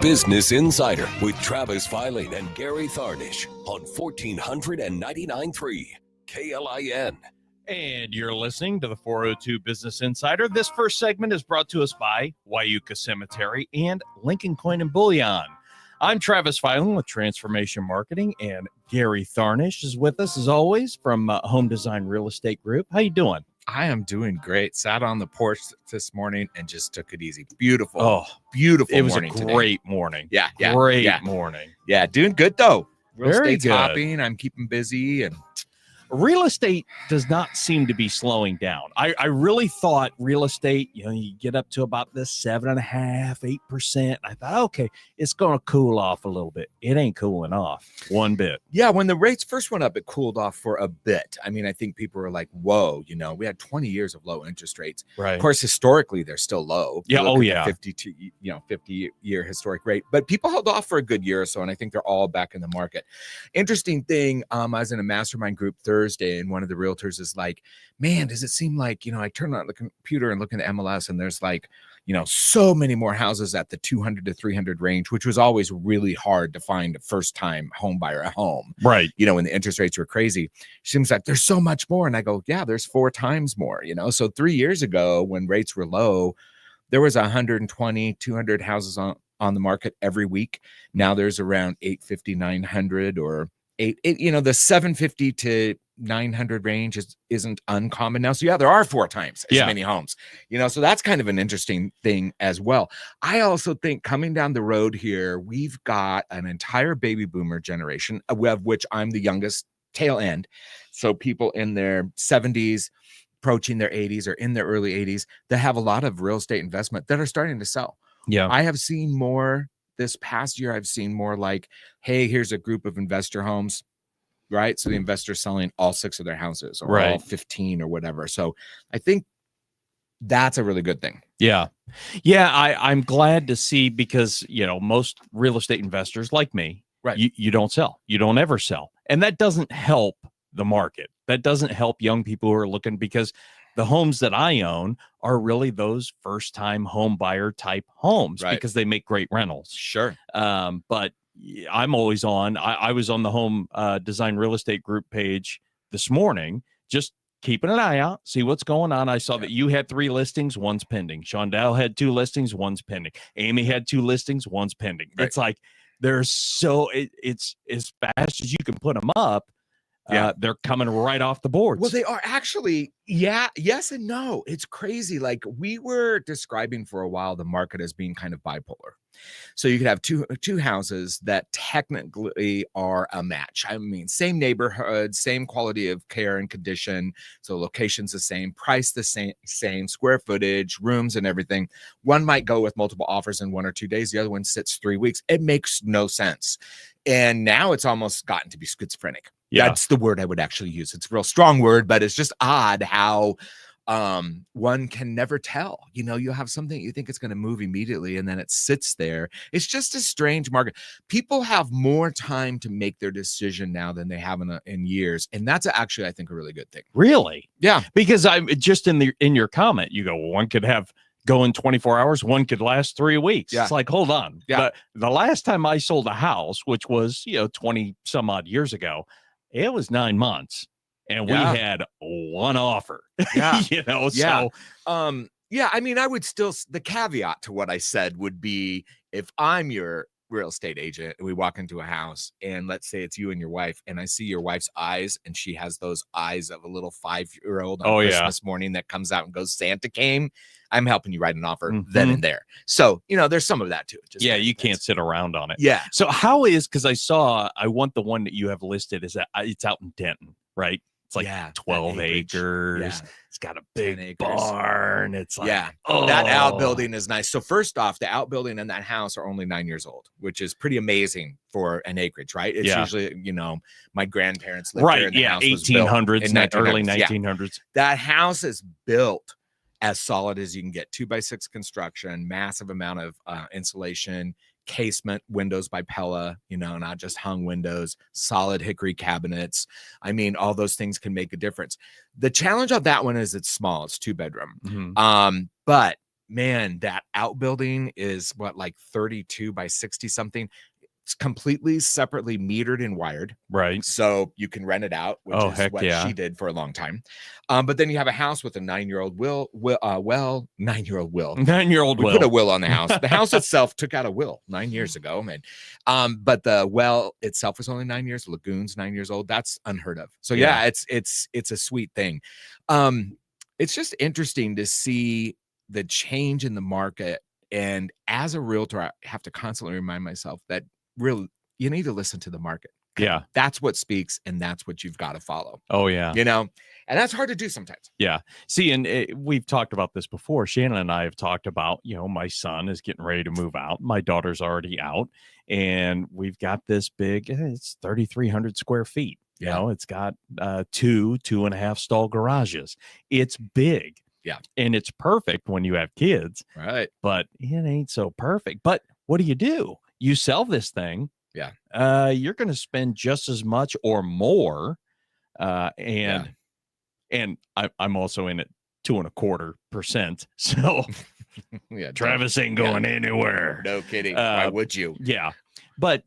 Business Insider with Travis Filing and Gary Tharnish on 1499.3 KLIN. And you're listening to the 402 Business Insider. This first segment is brought to us by Wyuka Cemetery and Lincoln Coin and Bullion. I'm Travis Filing with Transformation Marketing, and Gary Tharnish is with us as always from Home Design Real Estate Group. How you doing? I am doing great. Sat on the porch this morning and just took it easy. Beautiful. Oh, beautiful. It was a morning great morning. Yeah. Great morning. Yeah. Doing good though. Real Very estate's good. hopping. I'm keeping busy, and Real estate does not seem to be slowing down. I really thought real estate, you get up to about this 7.5%, 8%. I thought, okay, it's going to cool off a little bit. It ain't cooling off one bit. yeah, when the rates first went up, it cooled off for a bit. I mean, I think people were like, whoa, we had 20 years of low interest rates. Right. Of course, historically, they're still low. Yeah. You look Oh, at yeah. the 50-year historic rate, but people held off for a good year or so. And I think they're all back in the market. Interesting thing. I was in a mastermind group Thursday, and one of the realtors is like, man, does it seem like, I turn on the computer and look in the MLS and there's like, so many more houses at the 200 to 300 range, which was always really hard to find a first time home buyer at home. Right. When the interest rates were crazy. Seems like there's so much more. And I go, yeah, there's 4 times more, So 3 years ago when rates were low, there was 120, 200 houses on the market every week. Now there's around 850, 900 or the 750 to 900 range isn't uncommon now. So yeah, there are 4 times as many homes, so that's kind of an interesting thing as well. I also think coming down the road here, we've got an entire baby boomer generation, of which I'm the youngest tail end. So people in their 70s, approaching their 80s or in their early 80s, that have a lot of real estate investment that are starting to sell. Yeah. I have seen more this past year. I've seen more like, hey, here's a group of investor homes. Right. So the investor's selling all 6 of their houses or all 15 or whatever. So I think that's a really good thing. Yeah. Yeah. I'm glad to see because, most real estate investors like me, right. You don't sell. You don't ever sell. And that doesn't help the market. That doesn't help young people who are looking, because the homes that I own are really those first time home buyer type homes because they make great rentals. Sure. But I'm always on. I was on the Home Design Real Estate Group page this morning, just keeping an eye out, see what's going on. I saw that you had 3 listings, 1's pending. Shondell had 2 listings, 1's pending. Amy had 2 listings, 1's pending. Right. It's like it's as fast as you can put them up. They're coming right off the boards. Well, they are actually, yes and no. It's crazy. Like we were describing for a while the market as being kind of bipolar. So you could have two houses that technically are a match. I mean, same neighborhood, same quality of care and condition. So location's the same, price the same, square footage, rooms and everything. One might go with multiple offers in 1 or 2 days. The other one sits 3 weeks. It makes no sense. And now it's almost gotten to be schizophrenic. Yeah. That's the word I would actually use. It's a real strong word, but it's just odd how one can never tell. You'll have something you think it's going to move immediately and then it sits there. It's just a strange market. People have more time to make their decision now than they have in years. And that's actually, I think, a really good thing. Really? Yeah. Because I'm just in your comment, you go, well, one could have go in 24 hours, one could last 3 weeks. Yeah. It's like, hold on. Yeah. The last time I sold a house, which was, 20 some odd years ago, it was 9 months. And we had 1 offer. Yeah. So I mean, I would still, the caveat to what I said would be, if I'm your real estate agent and we walk into a house and let's say it's you and your wife, and I see your wife's eyes and she has those eyes of a little 5-year-old on Christmas morning that comes out and goes, Santa came, I'm helping you write an offer then and there. So, there's some of that too. You can't sit around on it. Yeah. So because I want the one that you have listed is that it's out in Denton, right? It's like 12 acres. Yeah. It's got a big barn. It's like, that outbuilding is nice. So first off, the outbuilding and that house are only 9 years old, which is pretty amazing for an acreage, right? It's usually, my grandparents lived there. And the house 1800s, was built in early 1900s. That house is built as solid as you can get. 2x6 construction, massive amount of insulation, casement windows by Pella, not just hung windows, solid hickory cabinets. I mean, all those things can make a difference. The challenge of that one is it's small. It's 2-bedroom. But man, that outbuilding is what, like 32 by 60 something. It's completely separately metered and wired. Right. So you can rent it out, which Oh, is heck what yeah. she did for a long time. But then you have a house with a 9-year-old 9-year-old will. 9-year-old We will. put a will on the house. The house itself took out a will 9 years ago, man. But the well itself was only 9 years. Lagoon's 9 years old. That's unheard of. So yeah, it's a sweet thing. It's just interesting to see the change in the market. And as a realtor, I have to constantly remind myself that you need to listen to the market. Yeah. That's what speaks, and that's what you've got to follow. Oh, yeah. And that's hard to do sometimes. Yeah. See, and we've talked about this before. Shannon and I have talked about, my son is getting ready to move out. My daughter's already out, and we've got this big, it's 3,300 square feet. It's got 2.5 stall garages. It's big. Yeah. And it's perfect when you have kids. Right. But it ain't so perfect. But what do? You sell this thing. Yeah. You're going to spend just as much or more. And I'm also in at 2.25%. So yeah, Travis ain't going anywhere. No kidding. Why would you? Yeah. But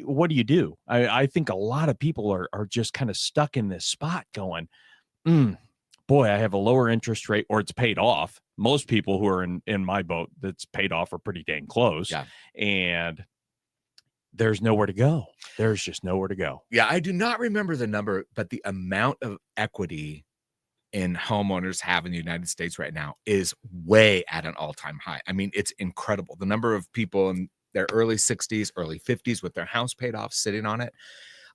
what do? I think a lot of people are just kind of stuck in this spot going, boy, I have a lower interest rate, or it's paid off. Most people who are in my boat that's paid off are pretty dang close. Yeah. And there's nowhere to go. There's just nowhere to go. Yeah. I do not remember the number, but the amount of equity in homeowners have in the United States right now is way at an all-time high. I mean, it's incredible. The number of people in their early 60s, early 50s with their house paid off, sitting on it.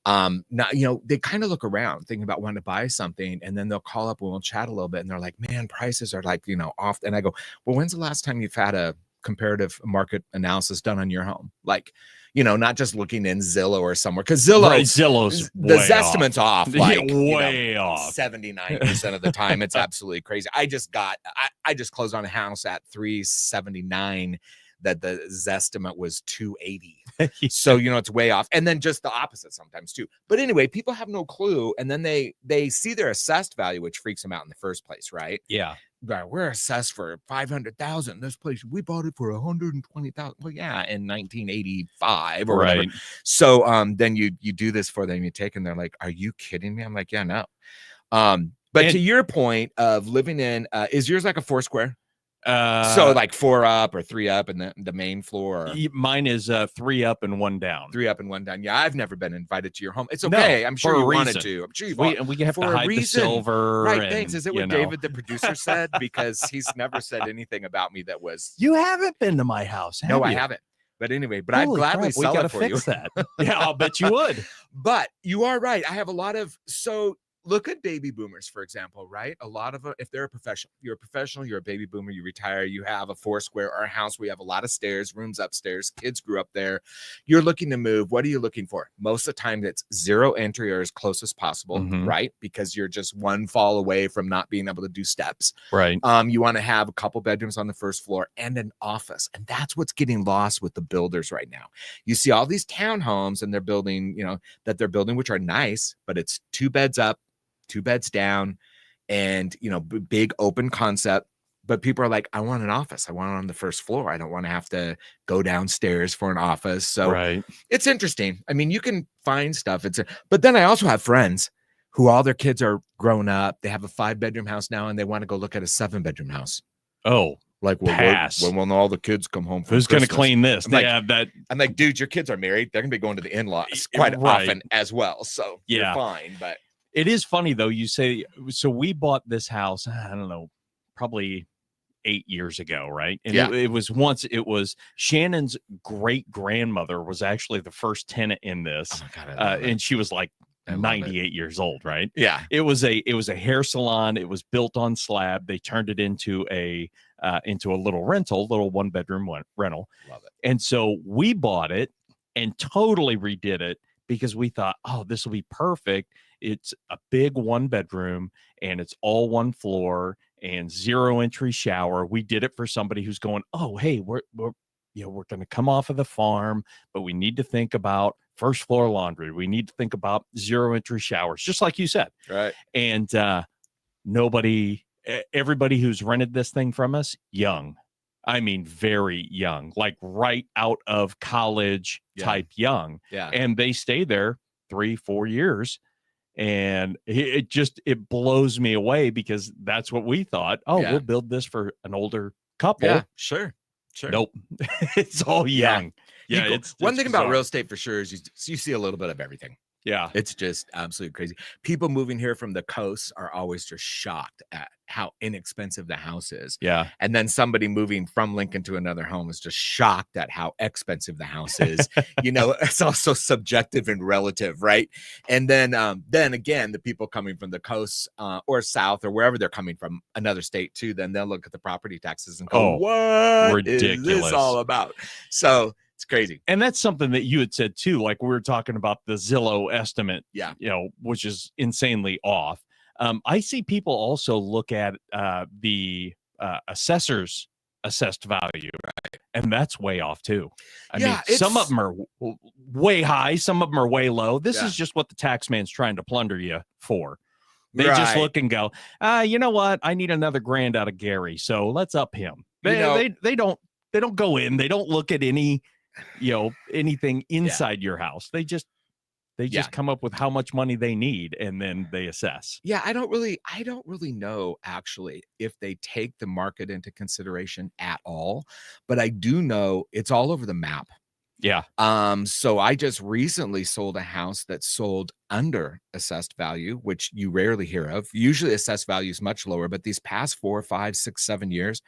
Now, they kind of look around thinking about wanting to buy something, and then they'll call up and we'll chat a little bit, and they're like, man, prices are like, off. And I go, well, when's the last time you've had a comparative market analysis done on your home? Like, not just looking in Zillow or somewhere, because Zillow's the Zestimate's off, like way off 79% of the time. It's absolutely crazy. I just closed on a house at 379 that the Zestimate was 280. So, it's way off. And then just the opposite sometimes too. But anyway, people have no clue. And then they see their assessed value, which freaks them out in the first place, right? Yeah. We're assessed for 500,000. This place, we bought it for 120,000. Well, yeah, in 1985 or whatever. So then you do this for them, you take, and they're like, are you kidding me? I'm like, yeah, no. But to your point of living in, is yours like a 4-square? So like 4 up or 3 up in the main floor? Mine is 3 up and 1 down. 3 up and 1 down. Yeah, I've never been invited to your home. It's okay. No, I'm sure you wanted to. I'm sure you we have to hide the silver. Right, thanks. Is it what David, the producer, said? Because he's never said anything about me that was... You haven't been to my house, have No, you? I haven't. But anyway, I'd gladly sell it for you. We got to fix that. Yeah, I'll bet you would. But you are right. I have a lot of... So look at baby boomers, for example, right? A lot of them, if they're you're a professional, you're a baby boomer, you retire, you have a 4-square or a house where you have a lot of stairs, rooms upstairs, kids grew up there. You're looking to move. What are you looking for? Most of the time, it's 0 entry or as close as possible, right? Because you're just 1 fall away from not being able to do steps. Right. You want to have a couple bedrooms on the first floor and an office. And that's what's getting lost with the builders right now. You see all these townhomes and they're building, which are nice, but it's 2 beds up, 2 beds down, and big open concept. But people are like, I want an office. I want it on the first floor. I don't want to have to go downstairs for an office. So It's interesting. I mean, you can find stuff. But then I also have friends who all their kids are grown up. They have a 5-bedroom house now, and they want to go look at a 7-bedroom house. Oh, like, when will all the kids come home from Who's going to clean this? They have that. I'm like, dude, your kids are married. They're going to be going to the in-laws quite often as well. So you're fine. But it is funny, though. You say, so we bought this house, I don't know, probably 8 years ago, right? And it was Shannon's great grandmother was actually the first tenant in this. Oh my God, and she was like 98 years old, right? Yeah. It was a hair salon. It was built on slab. They turned it into a little 1-bedroom rental. Love it. And so we bought it and totally redid it because we thought, oh, this will be perfect. It's a big 1-bedroom and it's all 1 floor and 0 entry shower. We did it for somebody who's going, oh, hey, we're going to come off of the farm, but we need to think about first floor laundry. We need to think about 0 entry showers, just like you said. Right. And everybody who's rented this thing from us, young. I mean, very young, like right out of college type young. Yeah. And they stay there 3-4 years. And it blows me away because that's what we thought. Oh, we'll build this for an older couple. Yeah, sure. Nope. It's all young. Yeah. It's one thing bizarre. about real estate for sure is you see a little bit of everything. Yeah. It's just absolutely crazy. People moving here from the coast are always just shocked at how inexpensive the house is. Yeah. And then somebody moving from Lincoln to another home is just shocked at how expensive the house is. It's also subjective and relative, right? And then again, the people coming from the coast or south or wherever they're coming from, another state too, then they'll look at the property taxes and go, what ridiculous. is this all about? So it's crazy. And that's something that you had said too, like we were talking about the Zillow estimate, which is insanely off. I see people also look at the assessor's assessed value, right? And that's way off too. I mean, some of them are way high, some of them are way low. This is just what the tax man's trying to plunder you for. They just look and go, you know what? I need another $1,000 out of Gary, so let's up him. They don't go in. They don't look at any anything inside your house. They just come up with how much money they need and then they assess. I don't really know actually if they take the market into consideration at all, but I do know it's all over the map. So I just recently sold a house that sold under assessed value, which you rarely hear of. Usually assessed value is much lower, but these past 4, 5, 6, 7 years,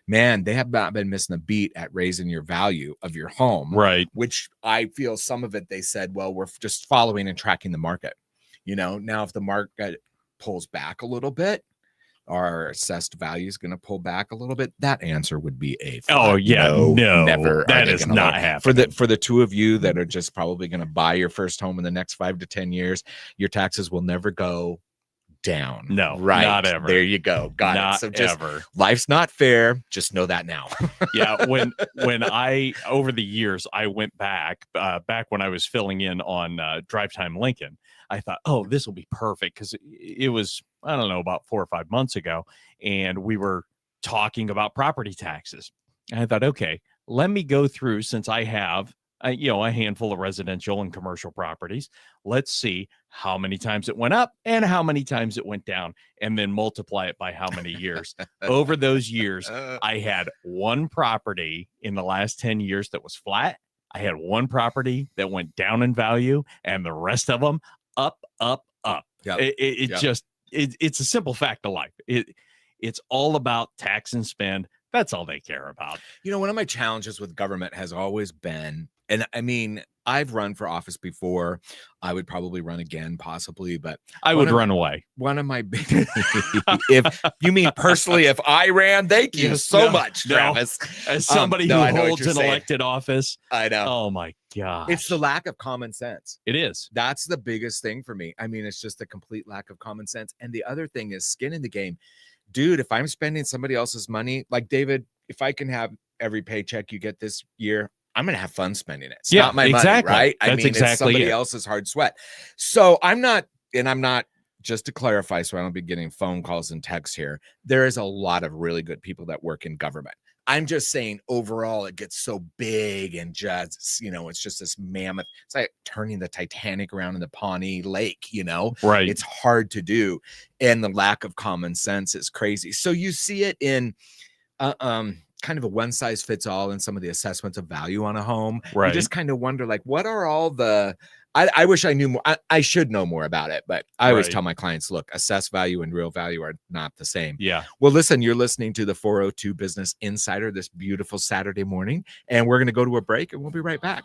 man, they have not been missing a beat at raising your value of your home. Right. Which I feel some of it, they said, well, we're just following and tracking the market. Now if the market pulls back a little bit, our assessed value is going to pull back a little bit. That answer would be no, never. That is not happening. For the two of you that are just probably going to buy your first home in the next 5 to 10 years, your taxes will never go down. No, right. Not ever. There you go. Got not it. So just ever. Life's not fair. Just know that now. When I over the years I went back when I was filling in on Drive Time Lincoln, I thought, oh, this will be perfect because it was, I don't know, about 4 or 5 months ago, and we were talking about property taxes. And I thought, okay, let me go through, since I have a handful of residential and commercial properties. Let's see how many times it went up and how many times it went down, and then multiply it by how many years. Over those years, I had one property in the last 10 years that was flat. I had one property that went down in value, and the rest of them up, up, up. Yep. It's a simple fact of life. It's all about tax and spend. That's all they care about. One of my challenges with government has always been, and I mean, I've run for office before. I would probably run again, possibly, but I would run away. One of my big, if you mean personally, if I ran, thank you so much, Travis. As somebody who holds an elected office, I know. Oh my God. It's the lack of common sense. It is. That's the biggest thing for me. I mean, it's just a complete lack of common sense. And the other thing is skin in the game. Dude, if I'm spending somebody else's money, like David, if I can have every paycheck you get this year, I'm going to have fun spending it. It's not my money, right? It's somebody else's hard sweat. So I'm not, just to clarify, so I don't be getting phone calls and texts here, there is a lot of really good people that work in government. I'm just saying overall, it gets so big and just, it's just this mammoth. It's like turning the Titanic around in the Pawnee Lake, Right. It's hard to do. And the lack of common sense is crazy. So you see it in kind of a one size fits all in some of the assessments of value on a home. Right. You just kind of wonder, like, what are all the, I wish I knew more. I should know more about it, but I always tell my clients, look, assessed value and real value are not the same. Yeah. Well, listen, you're listening to the 402 Business Insider this beautiful Saturday morning, and we're going to go to a break and we'll be right back.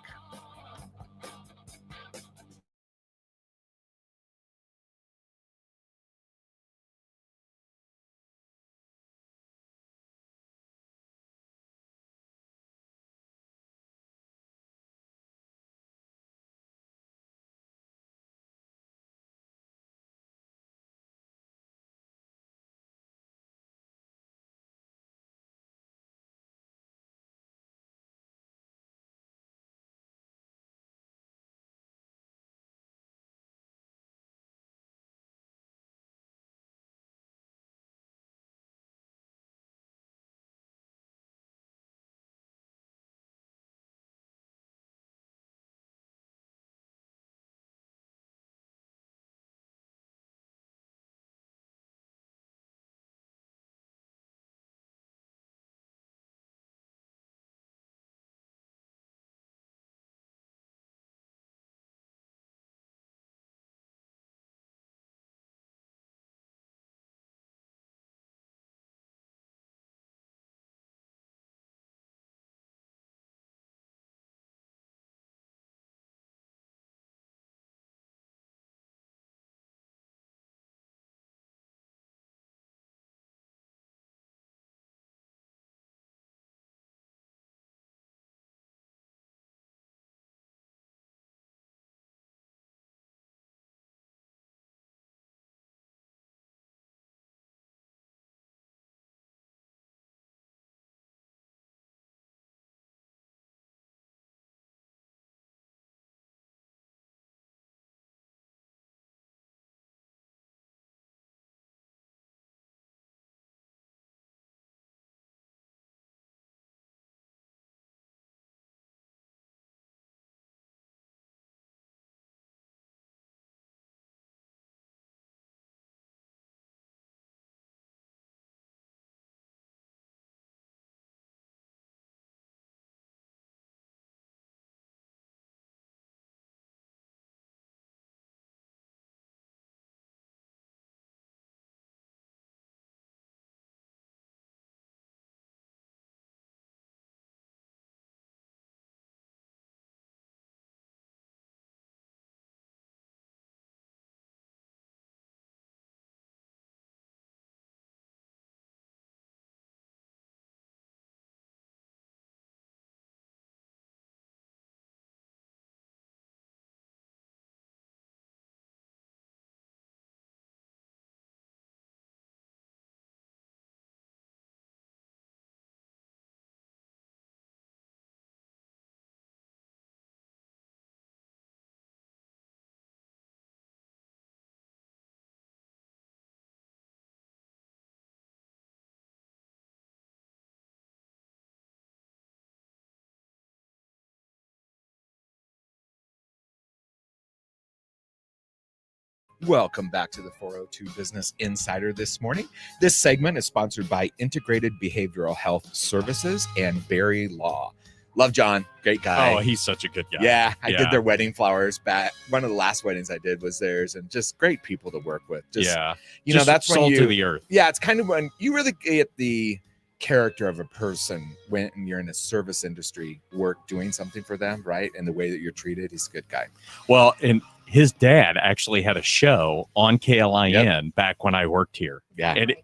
Welcome back to the 402 Business Insider this morning. This segment is sponsored by Integrated Behavioral Health Services and Barry Law. Love John, great guy. Oh, he's such a good guy. Yeah, I did their wedding flowers back. One of the last weddings I did was theirs, and just great people to work with. Just, you know, that's when salt you, to the earth. Yeah, it's kind of when you really get the character of a person when you're in a service industry work doing something for them, right? And the way that you're treated. He's a good guy. Well, and his dad actually had a show on KLIN back when I worked here. Yeah. And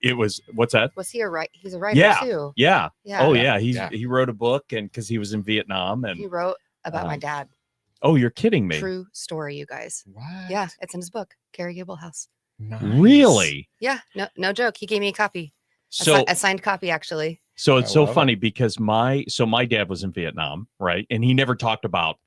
it was, what's that? Was he a writer? He's a writer too. Yeah. Yeah. Oh yeah. He wrote a book, and because he was in Vietnam, and he wrote about my dad. Oh, you're kidding me. True story, you guys. What? Yeah, it's in his book, Gabelhouse. Nice. Really? Yeah, no joke. He gave me a copy. So a signed copy, actually. So it's so funny because my dad was in Vietnam, right? And he never talked about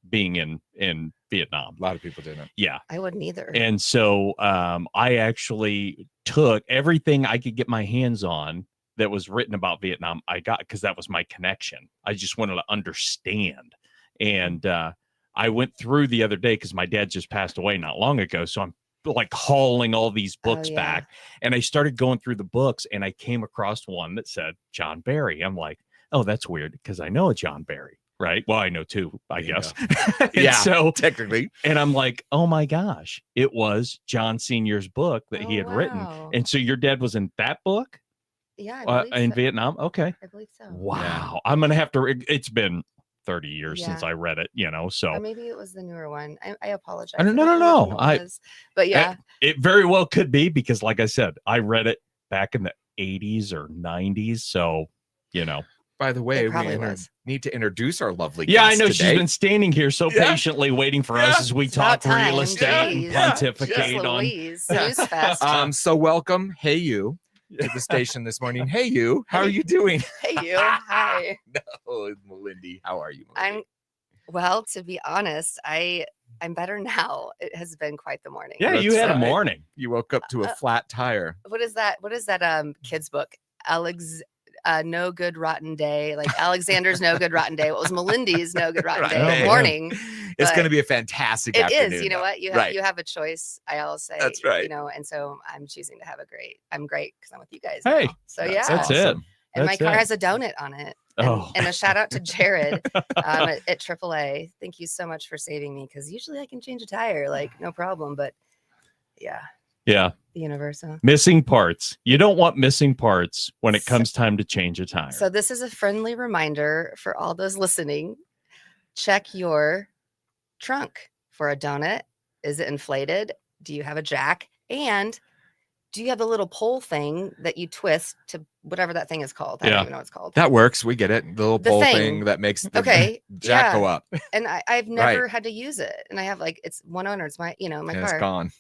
being in Vietnam. A lot of people didn't. Yeah. I wouldn't either. And so I actually took everything I could get my hands on that was written about Vietnam. I got, because that was my connection. I just wanted to understand. And I went through the other day because my dad just passed away not long ago. So I'm like hauling all these books back, and I started going through the books, and I came across one that said John Barry. I'm like, oh, that's weird because I know a John Barry, right? Well, I know two, I guess. Yeah, so technically. And I'm like, oh my gosh, it was John Senior's book that he had written. And so your dad was in that book? Yeah, I believe in Vietnam. Okay. I believe so. Wow. Yeah. I'm gonna have to. It's been 30 years since I read it, so or maybe it was the newer one. I apologize. No. But yeah, it very well could be, because like I said, I read it back in the 80s or 90s. So, By the way, we need to introduce our lovely guest I know today. she's been standing here so patiently waiting for us as we talk real estate and pontificate on. So welcome, Hey You, to the station this morning. Hey You, how are you doing? Hey You, hi. No, Malindi, how are you? Well, to be honest, I'm better now. It has been quite the morning. Yeah, you had a morning. You woke up to a flat tire. What is that kids book? No Good Rotten Day, like Alexander's No Good Rotten Day. What was Melindy's No Good Rotten Day? Morning. It's going to be a fantastic afternoon. It is. You know what? You have a choice. I always say. That's right. And so I'm choosing to have I'm great because I'm with you guys. Hey. Now. So yeah. That's it. And my car has a donut on it. And a shout out to Jared at AAA. Thank you so much for saving me, because usually I can change a tire, like no problem. But yeah. The universe. Huh? Missing parts. You don't want missing parts when it comes time to change a tire. So this is a friendly reminder for all those listening. Check your trunk for a donut. Is it inflated? Do you have a jack? And do you have a little pole thing that you twist to whatever that thing is called? I don't even know what it's called. That works. We get it. The little pole thing that makes the jack go up. And I've never had to use it. And I have it's one owner. It's my, my car. It's gone.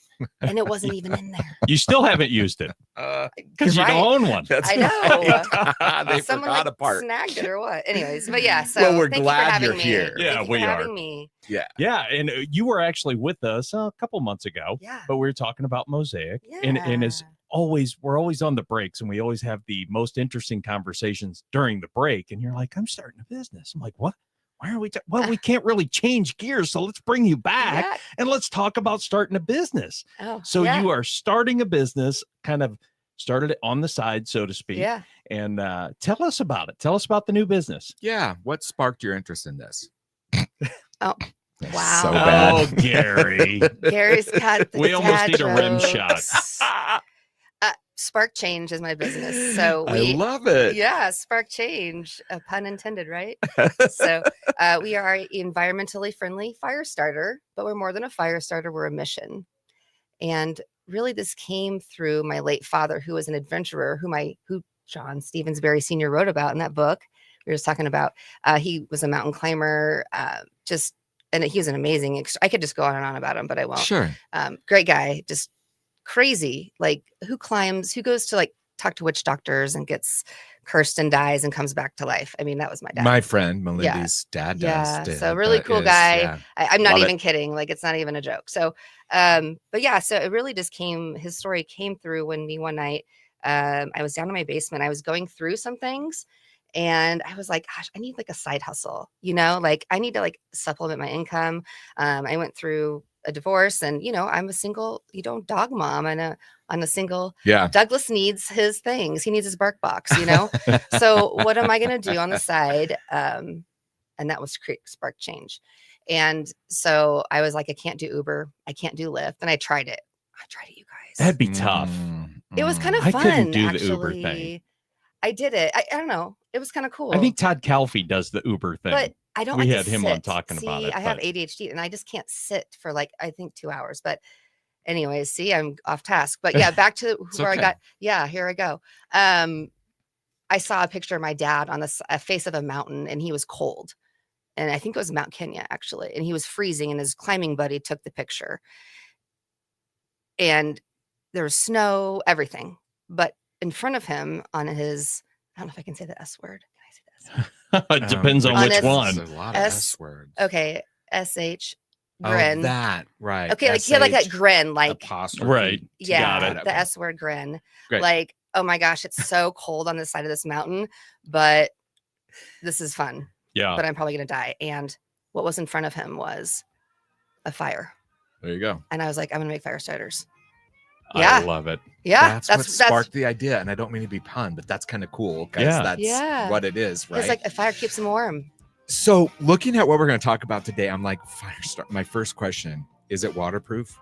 And it wasn't even in there. You still haven't used it because you don't own one. I know. Right. They Someone forgot a part. Snagged it or what? Anyways, but yeah. So well, we're thank glad you for having you're me. here. Yeah, thank you we for are. having me. Yeah, and you were actually with us a couple months ago. Yeah. But we were talking about Mosaic, Yeah. and as always, we're always on the breaks, and we always have the most interesting conversations during the break. And you're like, "I'm starting a business." I'm like, "What? Why are we? Well, we can't really change gears, so let's bring you back and let's talk about starting a business." So you are starting a business, kind of started it on the side, so to speak. Yeah. And tell us about it. Tell us about the new business. Yeah. What sparked your interest in this? Oh, wow. So bad. Oh, Gary. Gary's got the we almost need a rim jokes. shot. Spark Change is my business. So I love it. Yeah, Spark Change, a pun intended, right? So we are an environmentally friendly fire starter, but we're more than a fire starter. We're a mission. And really this came through my late father, who was an adventurer, who John Stevens Barry Sr. wrote about in that book we were just talking about. He was a mountain climber, and he was an amazing, I could just go on and on about him, but I won't. Sure. Great guy, just crazy, who goes to talk to witch doctors and gets cursed and dies and comes back to life. I mean, that was my dad. My friend Melindy's dad does. So really cool guy. Yeah. I'm not even kidding. It's not even a joke. So, but yeah, so it really just his story came through when one night, I was down in my basement. I was going through some things and I was like, gosh, I need a side hustle, I need to supplement my income. I went through a divorce, and I'm a single, dog mom, and on a single. Yeah. Douglas needs his things. He needs his bark box. So what am I going to do on the side? And that was spark change. And so I was like, I can't do Uber. I can't do Lyft. And I tried it. You guys. That'd be tough. It was kind of I fun. couldn't do actually. the Uber thing. I did it. I don't know. It was kind of cool. I think Todd Calfee does the Uber thing. But I don't. We like had to him on sit. talking See, about it. I have but- ADHD, and I just can't sit for I think 2 hours. But anyways, see, I'm off task. But yeah, back to where I got. Yeah, here I go. I saw a picture of my dad on the face of a mountain, and he was cold. And I think it was Mount Kenya, actually. And he was freezing, and his climbing buddy took the picture. And there was snow, everything. But in front of him on his, I don't know if I can say the S word. Can I say the S word? It depends on which his- one. There's a lot of S words. Okay, SH grin. Oh, that, right. Okay, like he had like that SH grin, like apostrophe. Right. yeah, Got it. the S word grin. Great. Like, oh my gosh, it's so cold on the side of this mountain, but this is fun. Yeah. But I'm probably gonna die. And what was in front of him was a fire. There you go. And I was like, I'm gonna make fire starters. I Yeah. love it. Yeah, That's what sparked the idea. And I don't mean to be pun, but that's kind of cool because Yeah. that's Yeah. what it is, right? It's like a fire keeps him warm. So looking at what we're going to talk about today, I'm like, fire start. My first question, is it waterproof?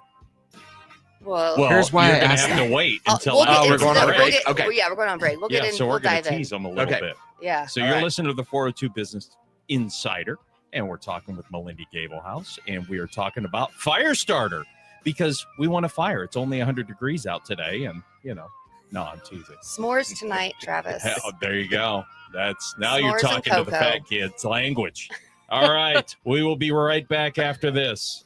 Well, Here's why you're I gonna asked have that. to wait I'll- until we'll get after we're into going the on the- a break. break. Okay. Yeah, we're going on break. We'll get in. So We'll we're going dive to in. tease them a little Okay. bit. Yeah. So All you're right. listening to the 402 Business Insider, and we're talking with Malindi Gabelhouse, and we are talking about fire starter because we want a fire. It's only 100 degrees out today, and no, I'm teasing. S'mores tonight, Travis. Oh, there you go. That's now you're S'mores and talking to the cocoa. fat kids language. All right, we will be right back after this.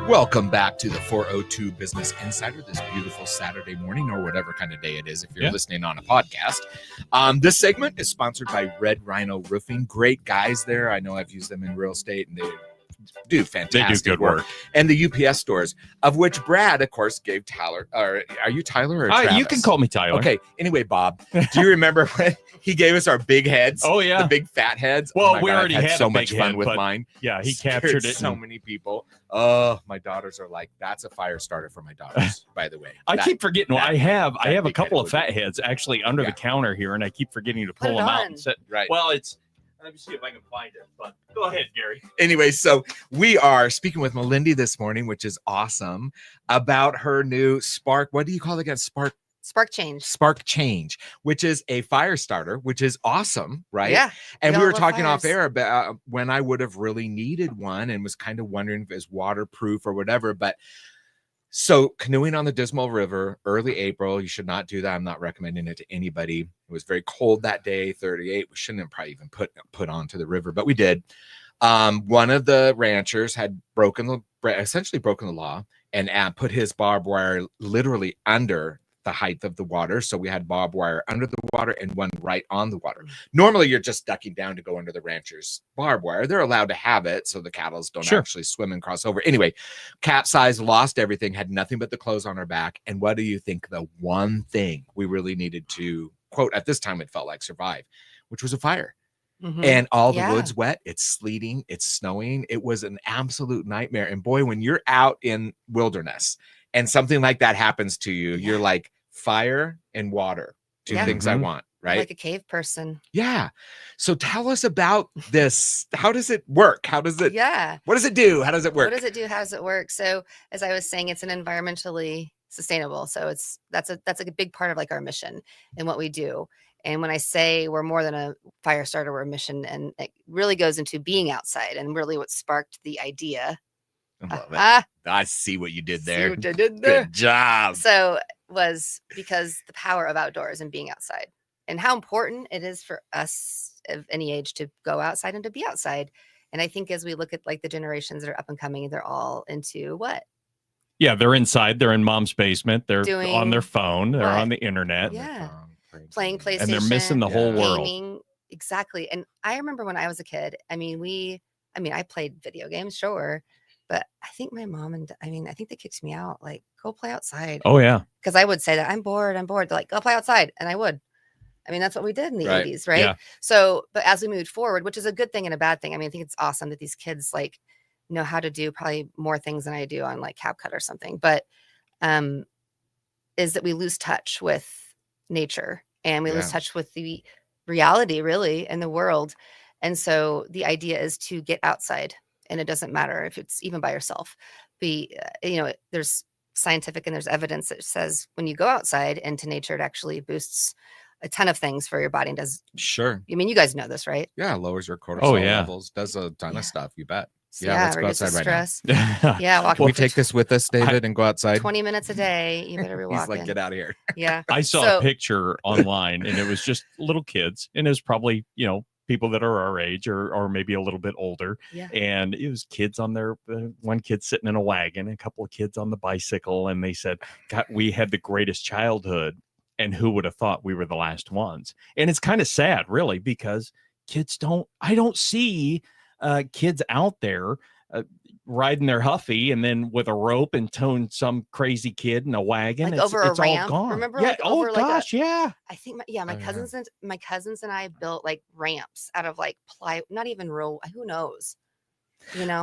Welcome back to the 402 Business Insider this beautiful Saturday morning, or whatever kind of day it is if you're listening on a podcast. This segment is sponsored by Red Rhino Roofing. Great guys there. I know I've used them in real estate, and they do fantastic They do good work. And the UPS stores, of which Brad, of course, gave Tyler. Or are you Tyler or Travis? You can call me Tyler. Okay. Anyway, Bob, do you remember when he gave us our big heads? Oh, yeah. The big fat heads. Well, my we God, already I've had so a much big fun head, with but mine. Yeah, he Scared captured it. so many people. Oh, my daughters are like, that's a fire starter for my daughters, by the way. I keep forgetting. I have a big couple head of fat heads actually under the counter here, and I keep forgetting to pull them out and set. Right. Well, it's. Let me see if I can find it. But go ahead, Gary. Anyway, so we are speaking with Malindi this morning, which is awesome, about her new Spark. What do you call it again? Spark Change, which is a fire starter, which is awesome, right? Yeah. And we all were love talking off fires. air about when I would have really needed one and was kind of wondering if it's waterproof or whatever. But so canoeing on the Dismal River, early April, you should not do that. I'm not recommending it to anybody. It was very cold that day, 38. We shouldn't have probably even put onto the river, but we did. One of the ranchers had essentially broken the law and put his barbed wire literally under the height of the water. So we had barbed wire under the water and one right on the water. Normally you're just ducking down to go under the rancher's barbed wire. They're allowed to have it so the cattle don't actually swim and cross over. Anyway, capsized, lost everything, had nothing but the clothes on her back. And what do you think the one thing we really needed to, quote, at this time it felt like survive, which was a fire. Mhm. And all the wood's wet. It's sleeting. It's snowing. It was an absolute nightmare. And boy, when you're out in wilderness and something like that happens to you, you're like, fire and water, two things I want, right? Like a cave person. Yeah. So tell us about this. How does it work? What does it do? How does it work? What does it do? How does it work? So as I was saying, it's an environmentally sustainable. So that's a big part of like our mission and what we do. And when I say we're more than a fire starter, we're a mission, and it really goes into being outside and really what sparked the idea. I love it. I see what you did there. See what I did there? Good job. So was because the power of outdoors and being outside and how important it is for us of any age to go outside and to be outside. And I think as we look at like the generations that are up and coming, they're all into what? Yeah, they're inside. They're in mom's basement. They're Doing on their phone. They're what? on the internet. Yeah. Playing PlayStation. And they're missing the whole world. Gaming. Exactly. And I remember when I was a kid, I played video games, sure. But I think my mom I think they kicked me out. Like, go play outside. Oh, yeah. Because I would say that I'm bored. They're like, go play outside. And I would. I mean, that's what we did in the 80s, right? Yeah. So, but as we moved forward, which is a good thing and a bad thing. I mean, I think it's awesome that these kids like know how to do probably more things than I do on like CapCut or something. But is that we lose touch with nature and we lose touch with the reality really in the world. And so the idea is to get outside. And it doesn't matter if it's even by yourself. There's scientific and there's evidence that says when you go outside into nature, it actually boosts a ton of things for your body and does. Sure. I mean, you guys know this, right? Yeah. Lowers your cortisol levels, does a ton of stuff. You bet. So, let's go outside right stress. now. Yeah. Can we take this with us, David, and go outside? 20 minutes a day. You better be walking. He's like, get out of here. Yeah. I saw a picture online and it was just little kids. And it was probably, people that are our age or maybe a little bit older. Yeah. And it was kids on their, one kid sitting in a wagon, a couple of kids on the bicycle. And they said, God, we had the greatest childhood. And who would have thought we were the last ones? And it's kind of sad, really, because I don't see kids out there riding their Huffy and then with a rope and towing some crazy kid in a wagon. Like over a ramp. All gone. Remember? Yeah. Like over yeah. I think my cousins and I built like ramps out of like not even real. Who knows?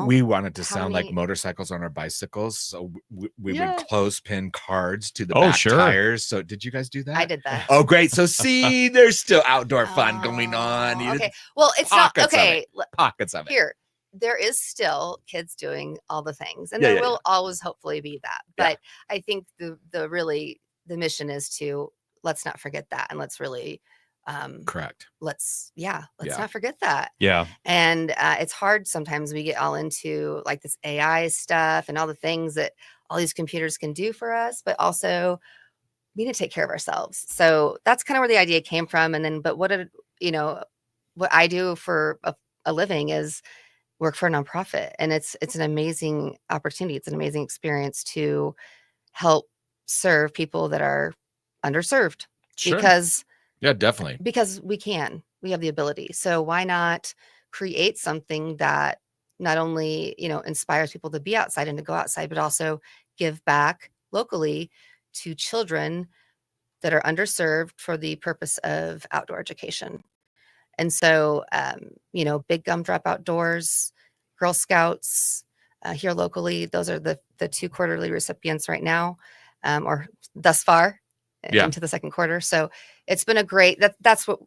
We wanted to sound like motorcycles on our bicycles, so we would clothespin cards to the back tires. So did you guys do that? I did that. Oh, great. So see, there's still outdoor fun going on. Okay. Well, it's not okay. Pockets of it. Here, there is still kids doing all the things, and there will always hopefully be that. But I think the mission is to let's not forget that, and let's really correct. Let's not forget that. Yeah. And it's hard sometimes we get all into like this AI stuff and all the things that all these computers can do for us, but also we need to take care of ourselves. So that's kind of where the idea came from. And then, but what I do for a living is work for a nonprofit, and it's an amazing opportunity. It's an amazing experience to help serve people that are underserved Sure. because Yeah, definitely. we have the ability. So why not create something that not only, inspires people to be outside and to go outside, but also give back locally to children that are underserved for the purpose of outdoor education. And so, Big Gumdrop Outdoors, Girl Scouts here locally, those are the 2 quarterly recipients right now, or thus far into the second quarter. So it's been a great, that's what,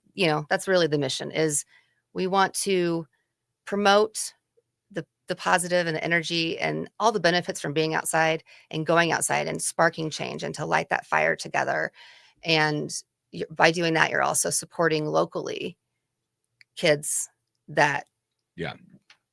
that's really the mission is we want to promote the positive and the energy and all the benefits from being outside and going outside and sparking change and to light that fire together. And by doing that, you're also supporting locally kids that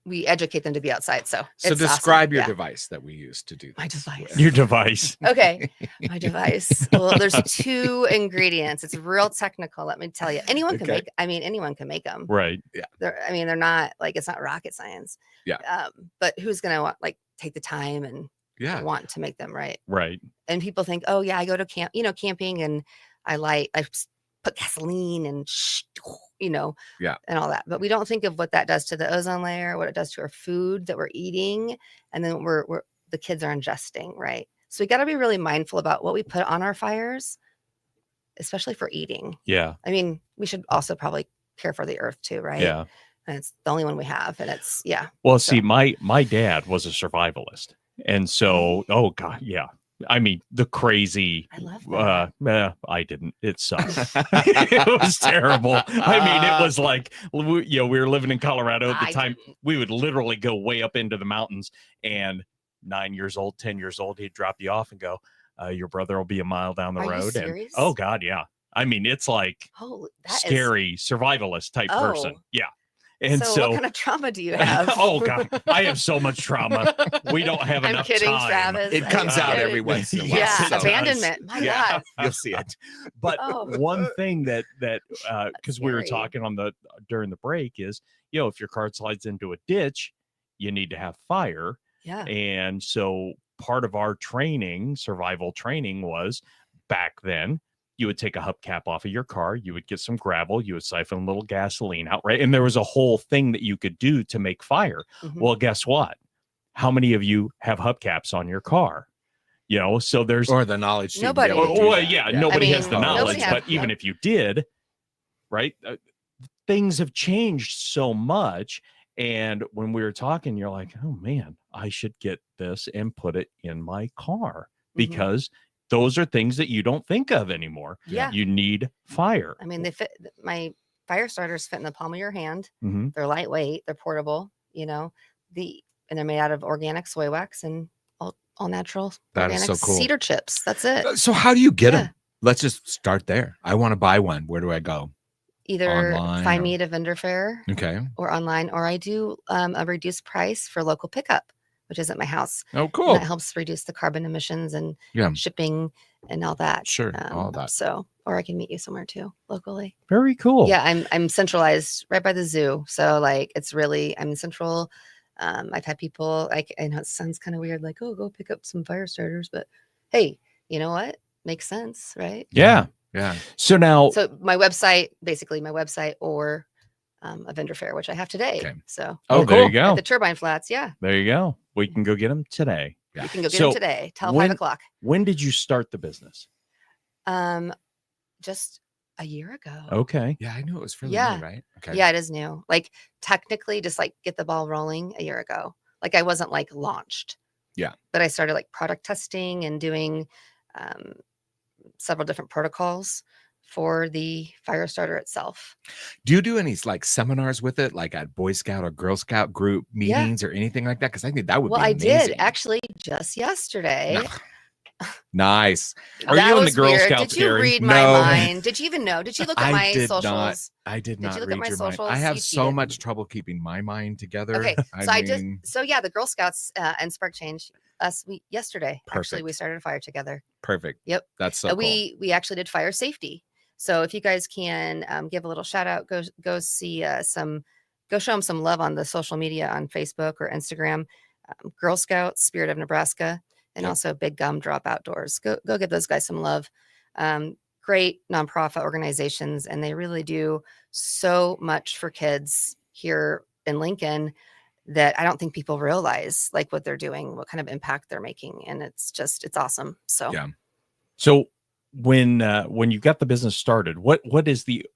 we educate them to be outside. So describe awesome. your device that we use to do this. My device. Your device. Okay. My device. Well, there's 2 ingredients. It's real technical. Let me tell you, anyone can anyone can make them. Right. Yeah. They're not like, it's not rocket science. Yeah. But who's going to take the time and want to make them right. Right. And people think, oh yeah, I go to camping and I put gasoline and and all that. But we don't think of what that does to the ozone layer, what it does to our food that we're eating, and then the kids are ingesting, right? So we got to be really mindful about what we put on our fires, especially for eating. Yeah. I mean, we should also probably care for the earth too, right? Yeah. And it's the only one we have, and it's Well, see, my dad was a survivalist, and so yeah. I mean, the crazy. I love that. I didn't. It sucked. It was terrible. I mean, it was like, we were living in Colorado at the time. We would literally go way up into the mountains, and 9 years old, 10 years old, he'd drop you off and go, your brother will be a mile down the road. You serious? And oh God, yeah. I mean, it's like scary survivalist type person. Yeah. And so what kind of trauma do you have? Oh God, I have so much trauma. We don't have enough I'm kidding, time. Travis. It comes out every once in a while. Yeah, So abandonment. My God. you'll see it. But one thing that because we were talking during the break is, if your car slides into a ditch, you need to have fire. Yeah. And so part of our survival training was back then, you would take a hubcap off of your car, you would get some gravel, you would siphon a little gasoline out, right? And there was a whole thing that you could do to make fire. Mm-hmm. Well, guess what? How many of you have hubcaps on your car? So there's the knowledge. Nobody. Nobody has the knowledge, but even if you did, right? Things have changed so much. And when we were talking, you're like, oh man, I should get this and put it in my car because those are things that you don't think of anymore. Yeah. You need fire. I mean, my fire starters fit in the palm of your hand. Mm-hmm. They're lightweight. They're portable, and they're made out of organic soy wax and all natural organic cedar chips. That's it. So how do you get them? Let's just start there. I want to buy one. Where do I go? Either find me at a vendor fair, or online, or I do a reduced price for local pickup, which is at my house. Oh, cool. And that helps reduce the carbon emissions and shipping and all that. Sure, all that. So, or I can meet you somewhere too, locally. Very cool. Yeah, I'm centralized right by the zoo. So I'm central. I've had people I know it sounds kind of weird, like, oh, go pick up some fire starters, but hey, you know what? Makes sense, right? Yeah. Yeah. So my website or a vendor fair, which I have today. Okay. So there you go. At the Turbine Flats. Yeah. There you go. We can go get them today. Yeah. You can go get them today till 5 o'clock. When did you start the business? Just a year ago. Okay. Yeah, I knew it was fairly new, right? Okay. Yeah, it is new. Like technically just get the ball rolling a year ago. Like I wasn't launched. Yeah. But I started product testing and doing several different protocols for the fire starter itself. Do you do any seminars with it, like at Boy Scout or Girl Scout group meetings or anything like that? Because I think that would be amazing. I did actually just yesterday. Nice. Are you in the Girl Scouts? Did you read my mind? Did you even know? Did you look at my socials? I did not read your mind. I have so much trouble keeping my mind together. Okay, the Girl Scouts and Spark Change yesterday. Perfect. Actually, we started a fire together. Perfect. Yep. That's so cool. We actually did fire safety. So if you guys can give a little shout out, go see some go show them some love on the social media on Facebook or Instagram. Girl Scouts, Spirit of Nebraska, and also Big Gum Drop Outdoors. Go give those guys some love. Great nonprofit organizations, and they really do so much for kids here in Lincoln that I don't think people realize, like, what they're doing, what kind of impact they're making, and it's awesome. So Yeah. So when you got the business started, what is the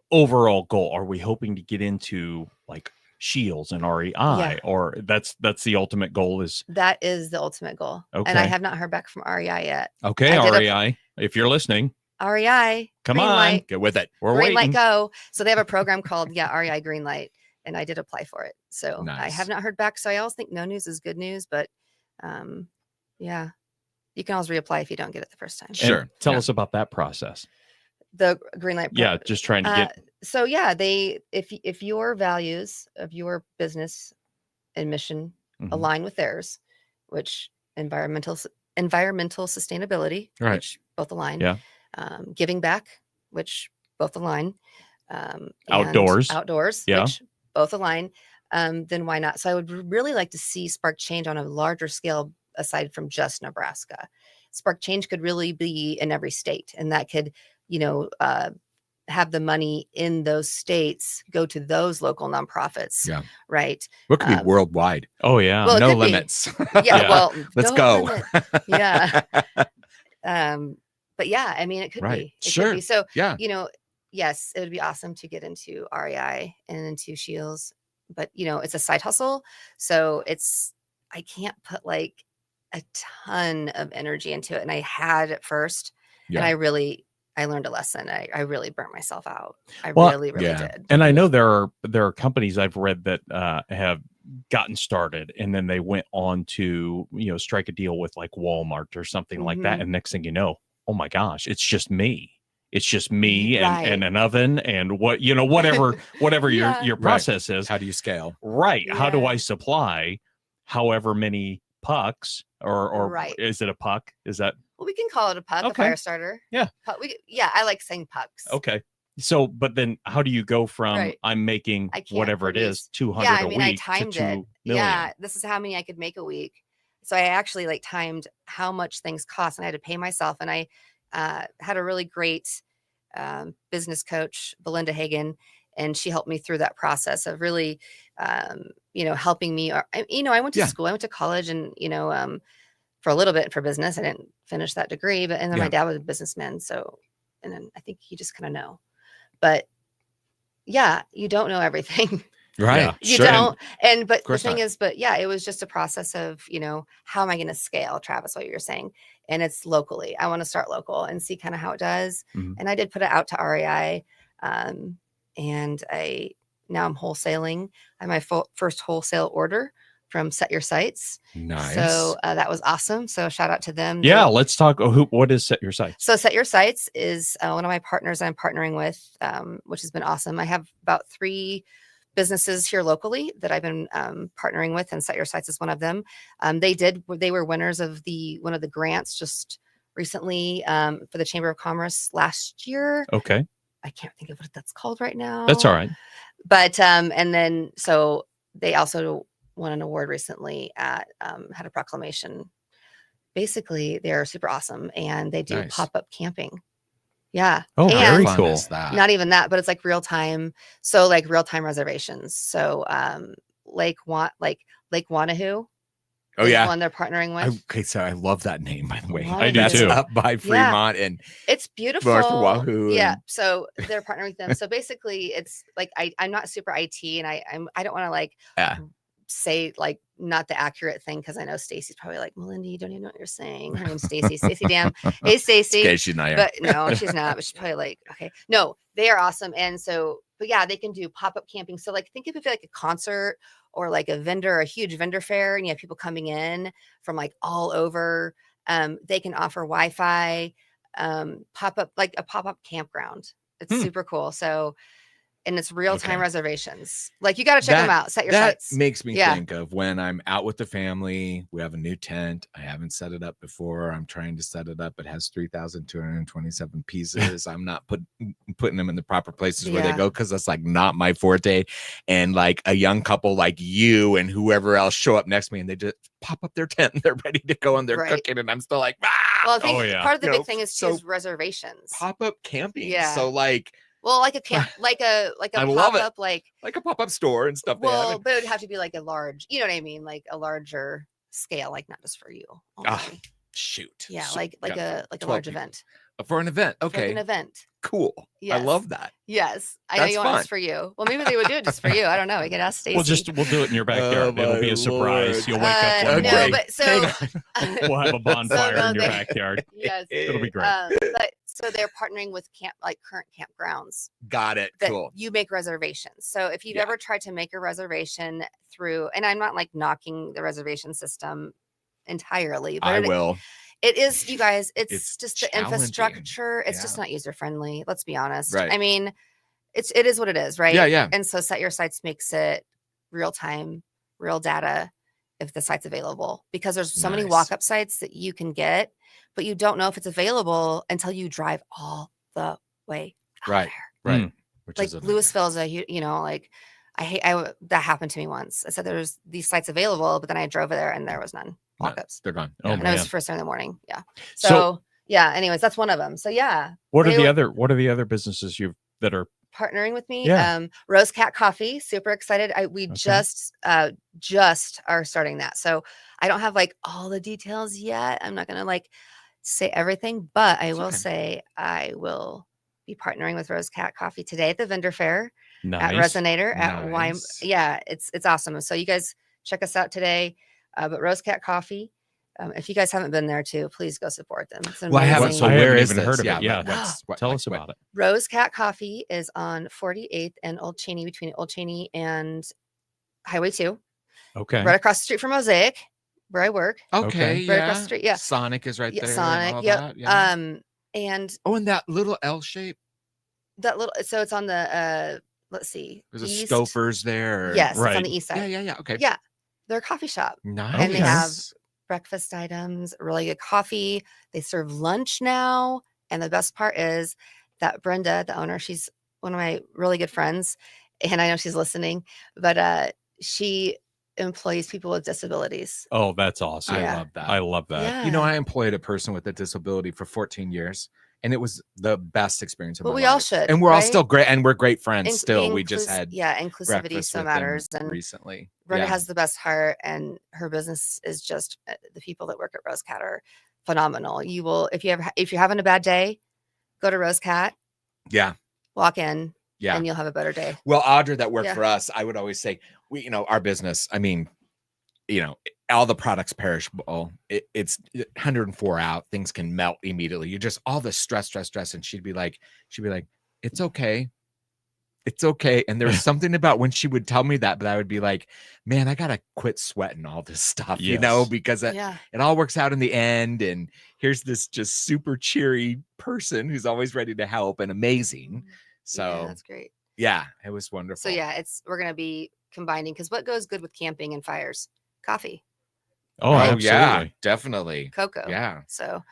overall goal? Are we hoping to get into like Shields and REI, or that's the ultimate goal? That is the ultimate goal. Okay. And I have not heard back from REI yet. Okay, REI, if you're listening, REI, come green on, light, get with it. We're green waiting. light, go. So they have a program called REI Green Light, and I did apply for it. So I Nice. have not heard back. So I always think no news is good news, but yeah, you can always reapply if you don't get it the first time. Sure. And tell us about that process. The green light. Yeah, just trying to get. So yeah, if your values of your business and mission align with theirs, which environmental sustainability, Right. which both align. Yeah. Giving back, which both align. Outdoors. Which both align. Then why not? So I would really like to see spark change on a larger scale aside from just Nebraska. Spark change could really be in every state, and that could, have the money in those states go to those local nonprofits. Yeah. Right. What could be worldwide? Oh yeah. Well, it No could be. limits. Yeah. Well, let's no go. limit. Yeah. But yeah, I mean, it could Right. be. It Sure. could be. So, Yeah. yes, it would be awesome to get into REI and into Shields, but it's a side hustle. So I can't put like a ton of energy into it. And I had at first, and I learned a lesson. I really burnt myself out. I really did. And I know there are companies I've read that have gotten started and then they went on to strike a deal with like Walmart or something like that, and next thing you know, oh my gosh, it's just me and an oven and whatever your process is. How do you scale? Right. How do I supply however many pucks or is it a puck? Is that? Well, we can call it a puck, a fire starter. Yeah. I like saying pucks. Okay. So, but then how do you go from I'm making whatever it is, 200 a week I timed to 2 it. million? Yeah, this is how many I could make a week. So I actually timed how much things cost, and I had to pay myself. And I had a really great business coach, Belinda Hagen, and she helped me through that process of really, helping me. I went to school, I went to college, and for a little bit for business. I didn't finish that degree, and then my dad was a businessman, so, and then I think you just kind of know. But yeah, you don't know everything. Right. Yeah. You Sure. don't. But the course thing not. is, it was just a process of, how am I going to scale, Travis, what you're saying? And it's locally. I want to start local and see kind of how it does. Mhm. And I did put it out to REI. And now I'm wholesaling. I had my first wholesale order from Set Your Sights. Nice. So that was awesome. So shout out to them. Yeah. Let's talk. What is Set Your Sights? So Set Your Sights is one of my partners I'm partnering with, which has been awesome. I have about 3 businesses here locally that I've been partnering with, and Set Your Sights is one of them. They were winners of one of the grants just recently for the Chamber of Commerce last year. Okay. I can't think of what that's called right now. That's all right. But and then so they also won an award recently at had a proclamation. Basically, they're super awesome, and they do Nice. pop-up camping. Yeah. Oh, And very Fun cool. is that? not even that, but it's like real time. So like real time reservations. So Lake Wanahoo. Oh is yeah. one they're partnering with. Okay, so I love that name, by the way. I do That's too. up by Fremont and It's beautiful. North of Wahoo. Yeah. and- So they're partnering with them. So basically, it's like I'm not super IT, and I don't want to Yeah. say not the accurate thing, because I know Stacy's probably like, Malindi, you don't even know what you're saying. Her name's Stacy. Stacy Dam. Hey Stacy. Okay, she's not here. But no, she's not. But she's probably like, okay, no, they are awesome. And so, but yeah, they can do pop-up camping. So think of it like a concert or like a huge vendor fair, and you have people coming in from all over. They can offer Wi-Fi, pop-up, like a pop-up campground. It's super cool. So and it's real-time Okay. reservations. Like you got to check them out. Set your That sights. makes me Yeah. think of when I'm out with the family. We have a new tent. I haven't set it up before. I'm trying to set it up. It has 3,227 pieces. I'm not putting them in the proper places where they Yeah. go because that's like not my forte. And like a young couple like you and whoever else show up next to me and they just pop up their tent and they're ready to go and they're Right. cooking and I'm still like, Well, I think Oh, yeah. part of the You big know, thing is too so is reservations. pop-up camping. Yeah. So like Well, like a camp, like a I love it. pop-up, like a pop-up store and stuff. well, but it would have to be like a large, you know what I mean, like a larger scale, like not just for you. Only. Shoot. Yeah, So, like yeah, a 12 large people. event. For an event. For, like Okay. an event. Cool. I Yes. love that. Yes, I know That's you want fun. this for you. Well, maybe they would do it just for you. I don't know. We could ask Stacy. We'll do it in your backyard. It'll be my a surprise. Lord. You'll wake up one Okay. No, morning. but so Hang We'll have a bonfire no, in your they- backyard. yes, It'll be great. but so they're partnering with current campgrounds Got it. that Cool. you make reservations. So if you've Yeah. ever tried to make a reservation through, and I'm not like knocking the reservation system entirely, but I will. it is, you guys, it's It's just the challenging. infrastructure. It's just Yeah. not user friendly. Let's be honest. Right. I mean, it is what it is, right? Yeah, yeah. And so Set Your Sights makes it real time, real data if the site's available, because there's so many Nice. walk-up sites that you can get, but you don't know if it's available until you drive all the way out Right. there. Right. Which Like is a Louisville is like that happened to me once. I said there's these sites available, but then I drove there and there was none. No, Walk-ups. they're gone. Oh, Yeah. And it was man. first thing in the morning. Yeah. So- So yeah, anyways, that's one of them. So yeah, What are they the were other businesses that are partnering with me? Yeah. Rose Cat Coffee, super excited. We Okay. just are starting that. So I don't have like all the details yet. I'm not gonna like say everything, but I It's will okay. say I will be partnering with Rose Cat Coffee today at the vendor fair at nice? Resonator at Wine. Nice. Yeah, it's awesome. So you guys check us out today. But Rose Cat Coffee. If you guys haven't been there too, please go support them. It's Well, I haven't. amazing. So I where haven't is even this? heard of it. Yeah. Tell us what- about it. Rose Cat Coffee is on 48th and Old Cheney, between Old Cheney and Highway 2, Okay. right across the street from Mosaic, where I work. Okay. Okay. Yeah. Right across the street. Yeah. Sonic is right Yeah, there. and Sonic. all Yep. that, yeah. And Oh, and that little L shape. that little, so it's on the let's see. There's a east. Stouffer's there. Yes, it's on Right. the east side. Yeah. Okay. Yeah. They're a coffee shop. Nice. And they have breakfast items, really good coffee. They serve lunch now. And the best part is that Brenda, the owner, she's one of my really good friends. And I know she's listening, but she employs people with disabilities. Oh, that's awesome. Yeah. I love that. I love that. Yeah. You know, I employed a person with a disability for 14 years, and it was the best experience of But my we all life. should, And we're all right? still great, and we're great friends Inc- still. We just inclus- had yeah, inclusivity breakfast so with matters. them And recently. Brenda Yeah. has the best heart, and her business is just the people that work at Rose Cat are phenomenal. You will, if you're having a bad day, go to Rose Cat, Yeah. walk in, Yeah. and you'll have a better day. Well, Audra, that worked Yeah. for us, I would always say, our business, I mean, all the products perishable. It's 104 out. Things can melt immediately. You just all the stress. And she'd be like, it's okay. It's okay. And there was something about when she would tell me that, but I would be like, man, I gotta quit sweating all this stuff, Yes. because Yeah. it all works out in the end. And here's this just super cheery person who's always ready to help and amazing. Yeah, So that's great. yeah, it was wonderful. So yeah, we're gonna be combining, because what goes good with camping and fires? Coffee, Oh, Right? Oh, yeah, absolutely. definitely. cocoa. Yeah. So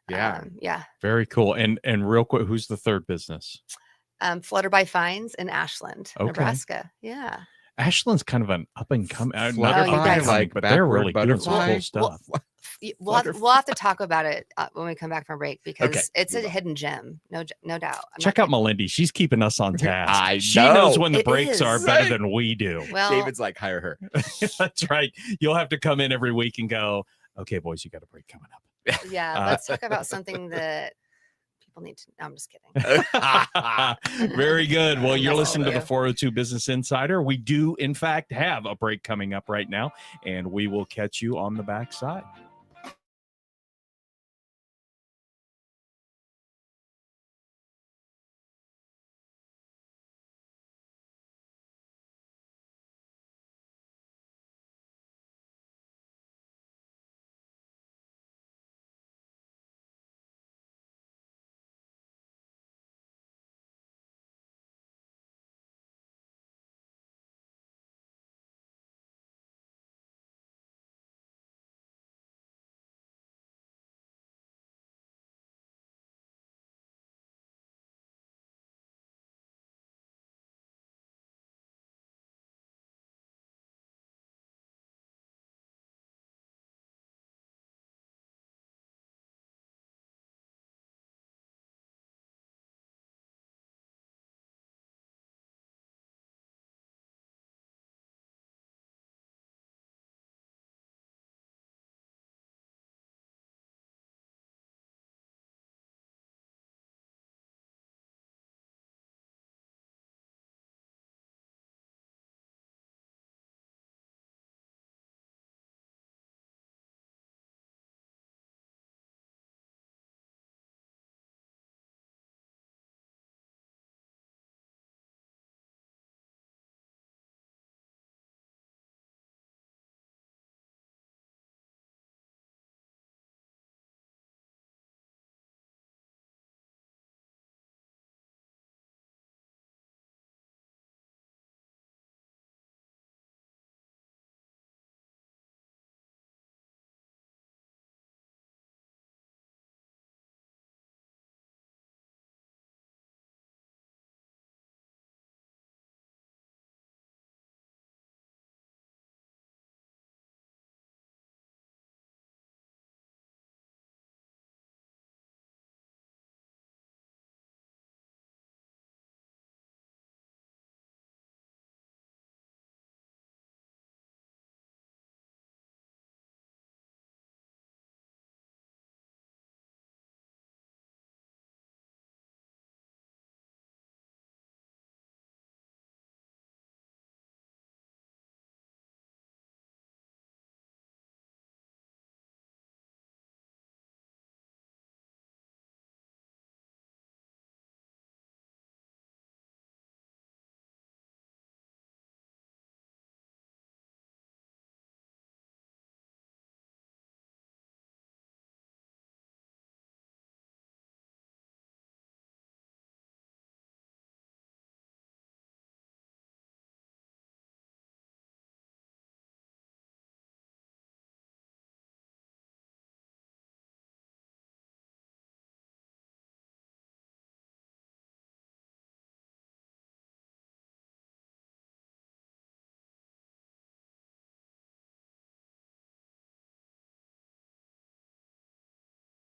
Yeah. yeah. Very cool. And real quick, who's the third business? Flutter by Fines in Ashland, Okay. Nebraska. Yeah. Ashland's kind of an up and coming, not Flutterby, up and guys- coming, like but they're backward really doing some butterfly. cool stuff. We'll have to talk about it when we come back from break, because Okay, it's we a will. hidden gem. No doubt. I'm Check not out Malindi. She's keeping us on task. I She knows know. when the It breaks are is. better Right. than we do. kidding. Well, David's like, hire her. That's right. You'll have to come in every week and go, okay, boys, you got a break coming up. yeah. Let's talk about something that people need to. No, I'm just kidding. Very good. Well, you're That's listening to all the 402 Business Insider. We do, in fact, have a break coming up right now, and we will catch you on the backside.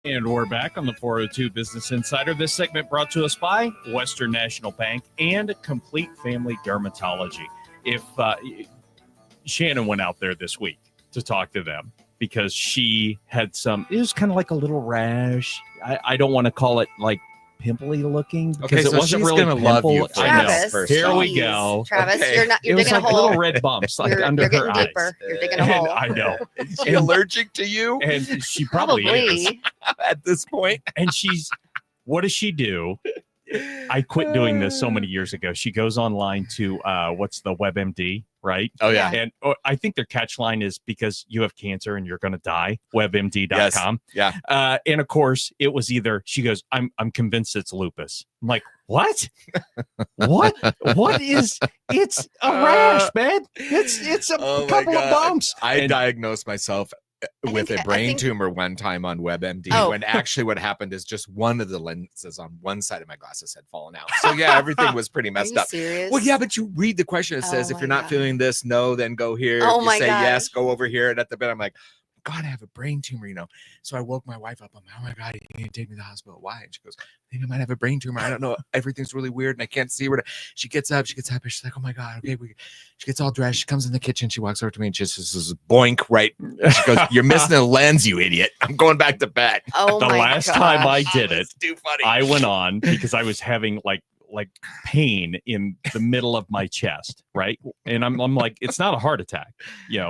And we're back on the 402 Business Insider. This segment brought to us by Western National Bank and Complete Family Dermatology. If Shannon went out there this week to talk to them because she had it was kind of like a little rash. I don't want to call it like pimply looking because it wasn't really gonna love you. Travis, Here we go. Travis, Okay. you're It was digging like a hole. little red bumps like under you're her getting eyes. deeper. You're digging a And hole. I know. Is she allergic to you And she probably is. at this point? And what does she do? I quit doing this so many years ago. She goes online to what's the WebMD, right? Oh yeah. And I think their catch line is because you have cancer and you're going to die, webmd.com. Yes. Yeah. And of course, it was either she goes, I'm convinced it's lupus. I'm like, what? What is it's a rash, man. It's a Oh my couple of God. bumps. I diagnosed myself with a brain think- tumor one time on WebMD Oh. when actually what happened is just one of the lenses on one side of my glasses had fallen out. So yeah, everything was pretty Are messed you up. serious? Well, yeah, but you read the question. It says, Oh if you're my not God. feeling this, no, then go here. Oh if you my say yes, gosh. go over here. And at the bed, I'm like, God, I have a brain tumor, So I woke my wife up. I'm like, oh my God, you need to take me to the hospital. Why? And she goes, I think I might have a brain tumor. I don't know. Everything's really weird and I can't see where she gets up. And she's like, oh my God. Okay. She gets all dressed. She comes in the kitchen. She walks over to me and just says, boink, right? She goes, you're missing a lens, you idiot. I'm going back to bed. Oh The my last time I gosh. did it, It's too funny. I went on because I was having like pain in the middle of my chest, right? And I'm like, it's not a heart attack,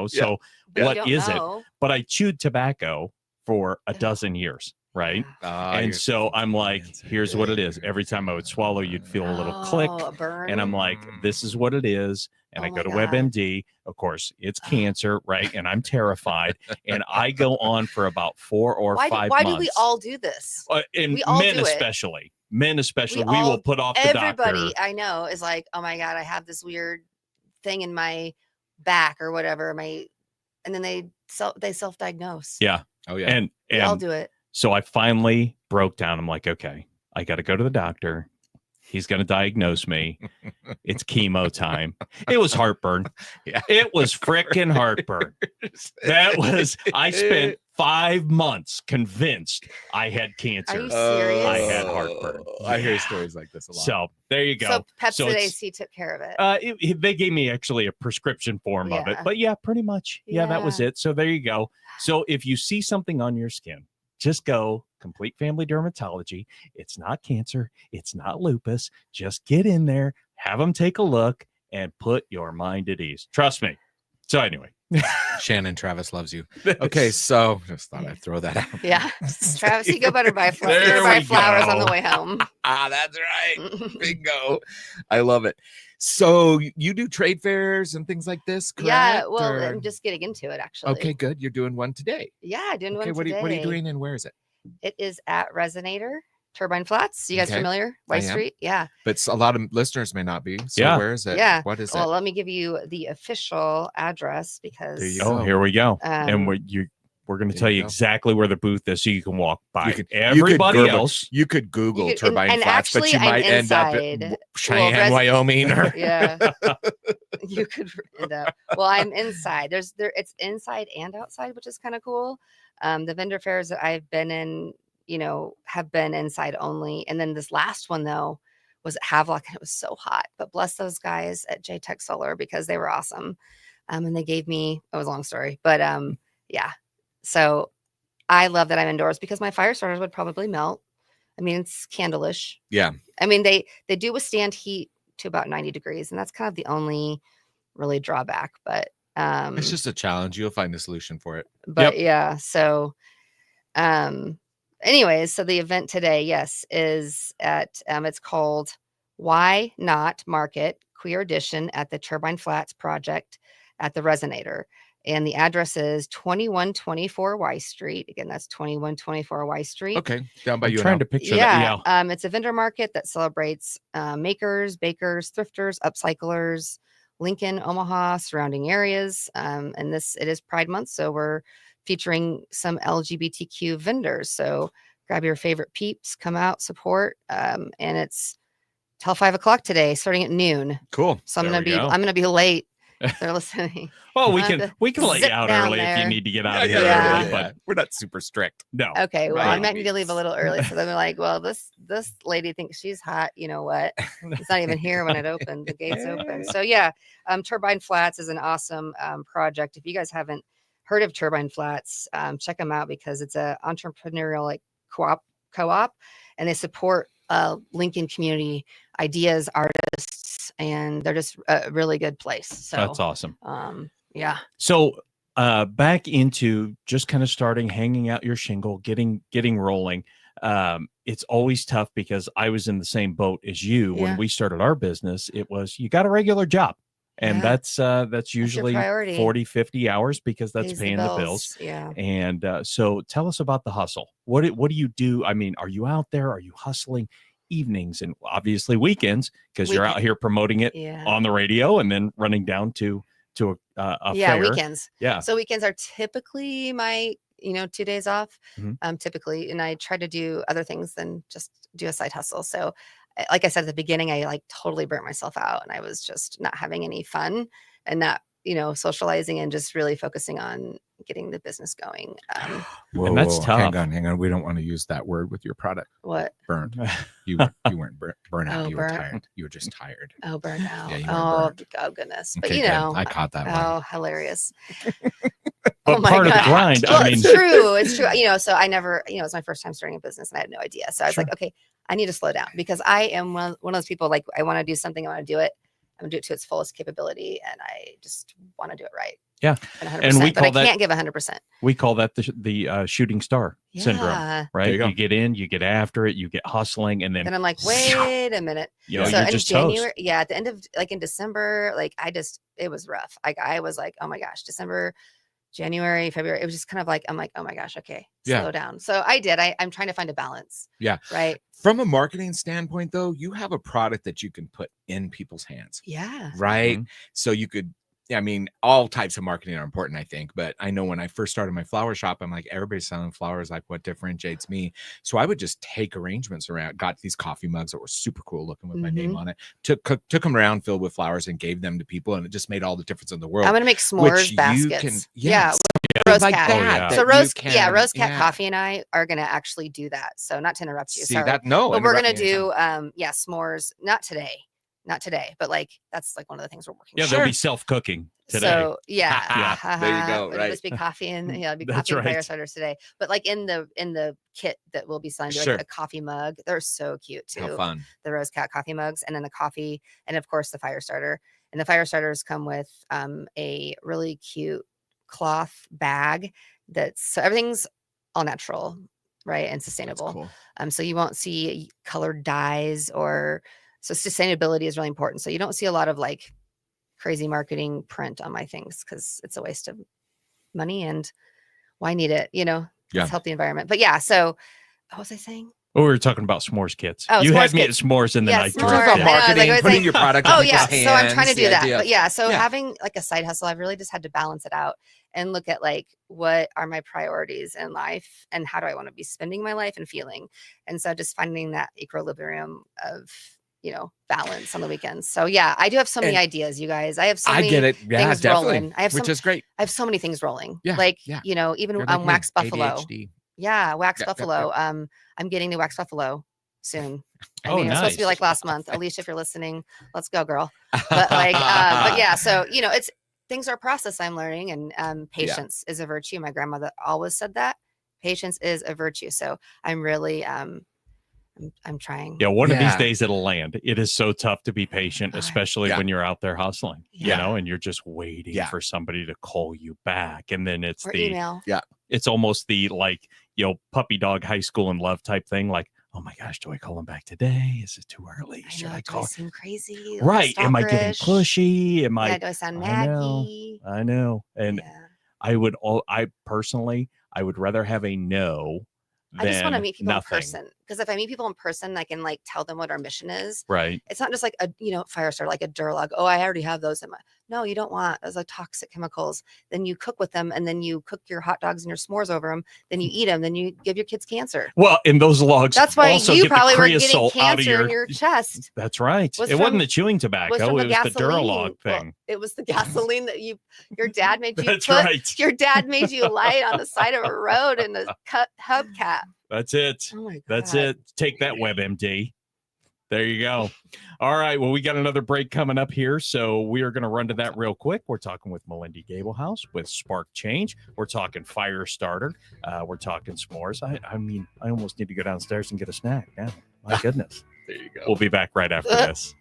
So But you what don't is it? know. But I chewed tobacco for a dozen years, right? And so I'm like, here's what it is. Every time I would swallow, you'd feel a little click. A burn. And I'm like, this is what it is. And Oh I go my to God. WebMD. Of course, it's cancer, right? And I'm terrified. And I go on for about 4 or 5 months. Why do we all do this? And we all men do it. especially. Men especially. We We will all- put off the Everybody doctor. I know is like, oh my God, I have this weird thing in my back or whatever. And then they self-diagnose. Yeah. Oh yeah. And We all do it. so I finally broke down. I'm like, okay, I got to go to the doctor. He's going to diagnose me. It's chemo time. It was heartburn. Yeah. It was freaking heartburn. I spent 5 months convinced I had Are cancer. you serious? I had heartburn. I hear Yeah. stories like this a lot. So there you go. So So Pepsi it's- AC took care of it. They gave me actually a prescription form of it, Yeah. but yeah, pretty much. Yeah, that was Yeah. it. So there you go. So if you see something on your skin, just go Complete Family Dermatology. It's not cancer. It's not lupus. Just get in there, have them take a look, and put your mind at ease. Trust me. So anyway, Shannon Travis loves you. Okay, so just thought I'd throw that out. Yeah. Travis, you go better buy, There we flowers on the go. way home. That's right. Bingo. I love it. So you do trade fairs and things like this, correct? Yeah, well, Or- I'm just getting into it actually. Okay, good. You're doing one today. Yeah, doing one Okay, today. what are you doing and where is it? It is at Resonator, Turbine Flats. You guys Okay. familiar? White I am. Street? Yeah. But a lot of listeners may not be. So Yeah. where is it? Yeah. What is Well, it? let me give you the official address because There you oh, go. here we go. um, And we're going to there tell you you go. exactly where the booth is so you can walk by. You could Everybody Google- else. You could Google You could- Turbine and Flats, but actually, you I'm might end up inside. at Well, Cheyenne, Wyoming. Or yeah, you could end up. Well, I'm inside. It's inside and outside, which is kind of cool. The vendor fairs that I've been in, have been inside only. And then this last one though was at Havelock and it was so hot. But bless those guys at JTech Solar because they were awesome. And they gave me, it was a long story, but yeah. So I love that I'm indoors because my fire starters would probably melt. I mean, it's candleish. Yeah. I mean, they do withstand heat to about 90 degrees, and that's kind of the only really drawback. But It's just a challenge. You'll find a solution for it. but yeah. So anyways, so the event today, yes, is at it's called Why Not Market Queer Edition at the Turbine Flats Project at the Resonator. And the address is 2124 Y Street. Again, that's 2124 Y Street. Okay. Down by I'm you. trying to picture that. Yeah. It's a vendor market that celebrates makers, bakers, thrifters, upcyclers, Lincoln, Omaha, surrounding areas. And it is Pride Month, so we're featuring some LGBTQ vendors. So grab your favorite peeps, come out, support. And it's till 5 o'clock today, starting at noon. Cool. So I'm There gonna we go. be late if they're listening. Well, we I'll can have to let you zip out down early if you there. need to get out of Yeah, here yeah, early, yeah. but We're not super strict. no. Okay, well, Right. I might need to leave a little early. So they're like, well, this lady thinks she's hot. You know what? It's not even here when it opened. The gates open. So yeah, Turbine Flats is an awesome project. If you guys haven't heard of Turbine Flats, check them out because it's a entrepreneurial like co-op, and they support Lincoln community ideas, artists, and they're just a really good place. So That's awesome. Yeah. So back into just kind of starting hanging out your shingle, getting rolling. It's always tough because I was in the same boat as you when Yeah. we started our business. It was you got a regular job. And Yeah. that's usually priority. 40, 50 hours because that's Pays paying the bills. Yeah. And so tell us about the hustle. What do you do? I mean, are you out there? Are you hustling evenings and obviously weekends because you're out here promoting it on the radio and then running down to a fair. Weekends. Yeah. So weekends are typically my 2 days off. Typically, and I try to do other things than just do a side hustle. So like I said at the beginning, I like totally burnt myself out and I was just not having any fun and not socializing and just really focusing on getting the business going. And that's tough. Hang on. We don't want to use that word with your product. What? Burnt. You weren't burnt out. You were tired. You were just tired. Oh, burnt out. Yeah, you weren't burnt. Oh goodness. But Okay, good. I caught that one. Oh, hilarious. But part of the grind. Well, I mean, it's true. It's true. So I never, it's my first time starting a business and I had no idea. So I was like, okay, I need to slow down because I am one of those people, like I want to do something. I want to do it. I'm going to do it to its fullest capability. And I just want to do it right. Yeah. And we call that, can't give 100%. We call that the shooting star syndrome, right? You get in, you get after it, you get hustling. And then I'm like, wait a minute. So in just January, at the end of in December, it was rough. I was like, oh my gosh, December, January, February, it was just kind of like, I'm like, oh my gosh, okay, slow down. So I did. I'm trying to find a balance. Yeah. Right. From a marketing standpoint, though, you have a product that you can put in people's hands. Yeah. Right. So you could, all types of marketing are important, I think. But I know when I first started my flower shop, I'm like, everybody's selling flowers. Like, what differentiates me? So I would just take arrangements around, got these coffee mugs that were super cool looking with my name on it, took them around filled with flowers and gave them to people. And it just made all the difference in the world. I'm going to make s'mores baskets. Rose like Cat. that. So Rose Cat Coffee and I are going to actually do that. So not to interrupt you. Sorry. But we're going to do, s'mores. Not today, but that's one of the things we're working on. Yeah, there'll be self-cooking today. So there you go. It'll Right. just be coffee and it'll be coffee and fire starters today. But in the kit that will be signed, a coffee mug. They're so cute too. How fun. The Rose Cat coffee mugs, and then the coffee, and of course the fire starter. And the fire starters come with a really cute cloth bag so everything's all natural, right, and sustainable. Cool. So you won't see colored dyes so sustainability is really important. So you don't see a lot of crazy marketing print on my things because it's a waste of money and why need it? Let's help the environment. But so what was I saying? Oh, we were talking about s'mores kits. Oh, you s'mores had me at kits. s'mores and then I Talk about marketing, putting your product in people's hands. So I'm trying to do that. But so having a side hustle, I've really just had to balance it out and look at what are my priorities in life and how do I want to be spending my life and feeling. And so just finding that equilibrium of balance on the weekends. So I do have so many ideas, you guys. I have so many things rolling. Which is great. I have so many things rolling. Even on Wax Buffalo. ADHD. Yeah, Wax Buffalo. I'm getting to Wax Buffalo soon. It was supposed to be last month. Alicia, if you're listening, let's go, girl. But so it's things are a process I'm learning, and patience is a virtue. My grandmother always said that. Patience is a virtue. So I'm really I'm trying. Yeah, one of these days it'll land. It is so tough to be patient, especially when you're out there hustling, and you're just waiting for somebody to call you back. And then it's email. Yeah. It's almost the puppy dog high school in love type thing. Oh my gosh, do I call him back today? Is it too early? Should I call? Do I seem crazy? Right. Am I getting pushy? Am I? Yeah, do I sound naggy? I know. And I would rather have a no. I just want to meet people in person, because if I meet people in person, I can tell them what our mission is. Right. It's not just a fire starter, like a Duralog. Oh, I already have those in my. No, you don't want those like toxic chemicals. Then you cook with them, and then you cook your hot dogs and your s'mores over them. Then you eat them. Then you give your kids cancer. Well, and those logs That's why also you get probably the were getting creosote out of cancer in your chest. That's right. Was It wasn't from- the chewing tobacco. from It was the Duralog Well, thing. it was the gasoline that your dad made you That's put. right. Your dad made you light on the side of a road in the hubcap. That's it. Oh my god. That's it. Take that, WebMD. There you go. All right. Well, we got another break coming up here, so we are going to run to that real quick. We're talking with Malindi Gabelhouse with Spark Change. We're talking fire starter. We're talking s'mores. I mean, I almost need to go downstairs and get a snack now. My goodness. There you go. We'll be back right after this.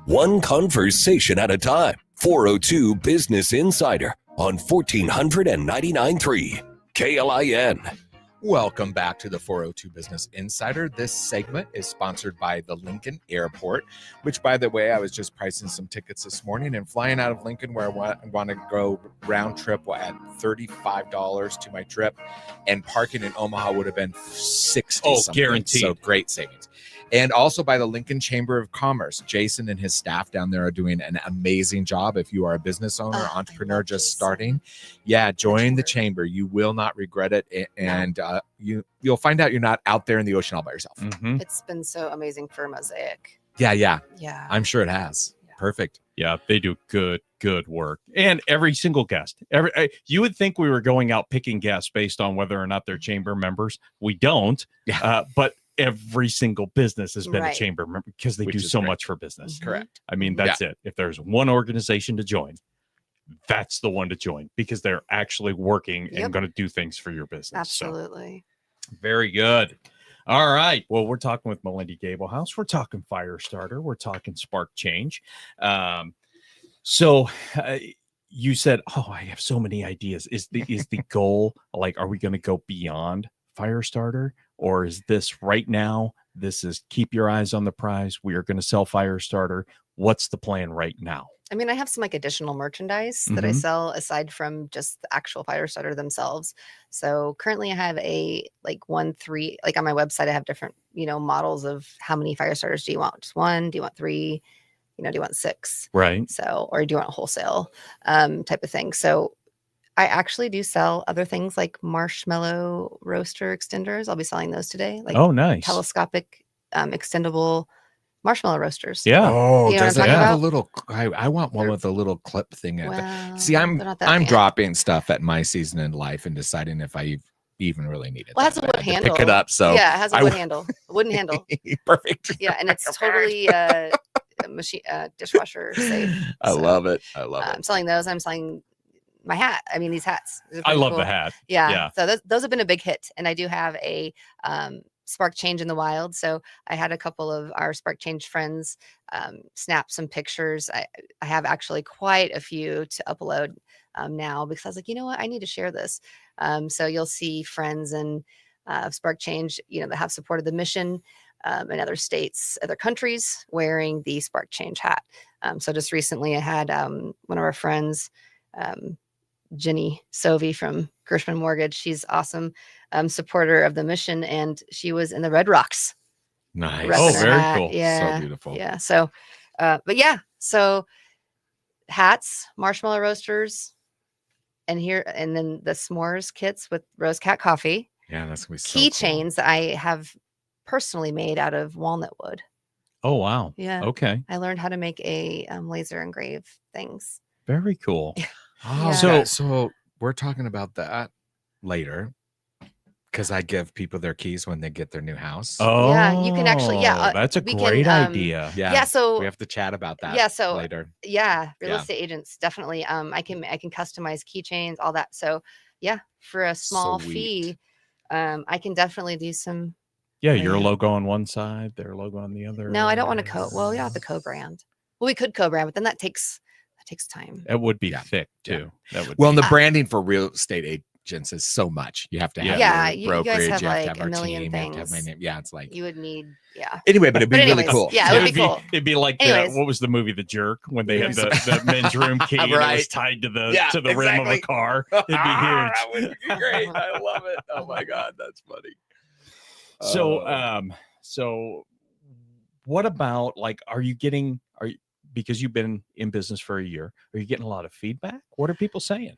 One conversation at a time. 402 Business Insider on 1499.3 KLIN. Welcome back to the 402 Business Insider. This segment is sponsored by the Lincoln Airport, which, by the way, I was just pricing some tickets this morning and flying out of Lincoln, where I want to go round trip at $35 to my trip, and parking in Omaha would have been $60. Oh, something. guaranteed. So great savings. And also by the Lincoln Chamber of Commerce. Jason and his staff down there are doing an amazing job. If you are a business owner or entrepreneur just starting, join the chamber. You will not regret it. And you'll find out you're not out there in the ocean all by yourself. Mm-hmm. It's been so amazing for Mosaic. Yeah. Yeah. I'm sure it has. Yeah. Perfect. Yeah, they do good work. And every single guest, you would think we were going out picking guests based on whether or not they're chamber members. We don't. Yeah. But every single business has been a Right. chamber member because they Which do is so great. much for business. Correct. I mean, that's it. If there's one organization to join, that's the one to join because they're actually working Yep. and going to do things for your business. Absolutely. So, very good. All right. Well, we're talking with Malindi Gabelhouse. We're talking Firestarter. We're talking Spark Change. So you said, "Oh, I have so many ideas." Is the goal like, are we going to go beyond Firestarter, or is this right now? This is keep your eyes on the prize. We are going to sell Firestarter. What's the plan right now? I mean, I have some like additional merchandise that I sell aside from just the actual Firestarter themselves. So currently I have a like 1-3, like on my website, I have different, models of how many Firestarters do you want? Just one? Do you want 3? Do you want 6? Right. So, or do you want wholesale type of thing? So I actually do sell other things like marshmallow roaster extenders. I'll be selling those today. Like nice. telescopic extendable marshmallow roasters. Yeah. Oh, You know what does I'm it talking have a about? little? I want one They're- with a little clip thing in it. Well, See, they're I'm not that I'm fancy. dropping stuff at my season in life and deciding if I even really need it. Well, it has that a wood bad to handle. pick it up. So yeah, it has a I wood w- handle, wooden handle. Perfect. Yeah, and it's totally machine dishwasher safe. I So, love it. I love I'm it. selling those. I'm selling my hat. I mean, these hats. These are I pretty love cool. the hat. Yeah. So those have been a big hit, and I do have a Spark Change in the wild. So I had a couple of our Spark Change friends snap some pictures. I have actually quite a few to upload now because I was like, you know what, I need to share this. So you'll see friends and Spark Change, that have supported the mission in other states, other countries, wearing the Spark Change hat. So just recently, I had one of our friends. Jenny Sovey from Gershman Mortgage. She's awesome supporter of the mission, and she was in the Red Rocks. Nice. repping Oh, her very hat. cool. So Yeah. So beautiful. Yeah. So, but yeah, so hats, marshmallow roasters, and then the s'mores kits with Rose Cat coffee, Yeah, that's gonna be so keychains that I have personally made out of walnut wood. Oh, wow. Yeah. Okay. I learned how to make a laser engrave things. Very cool. Cool. Oh, Yeah. so we're talking about that later because I give people their keys when they get their new house. Oh, Yeah, you can actually- yeah, that's a we can, great idea. Yeah. So we have to chat about that. yeah, so later. yeah, real Yeah. estate agents definitely. I can customize keychains, all that. So yeah, for a small Sweet. fee, I can definitely do some. Yeah, your Yeah. logo on one side, their logo on the other. No, I don't want to well, we don't have to co-brand. Well, we could co-brand, but then that takes time. It would be Yeah. thick Yeah. too. That would Well, and be, the branding for real estate agents is so much. You have to have Yeah, your you guys brokerage. have, you have to like, have a our million team. You have to have my things. name. Yeah, it's like You would need, yeah. anyway, but it'd be But really anyways, cool. yeah, it would be cool. It'd be like Anyways. what was the movie The Jerk when they had Yes. the men's room key and it was Right. tied to the Yeah, rim of a exactly. car. It'd be huge. That would be great. I love it. Oh my god, that's funny. So what about like because you've been in business for a year, are you getting a lot of feedback? What are people saying?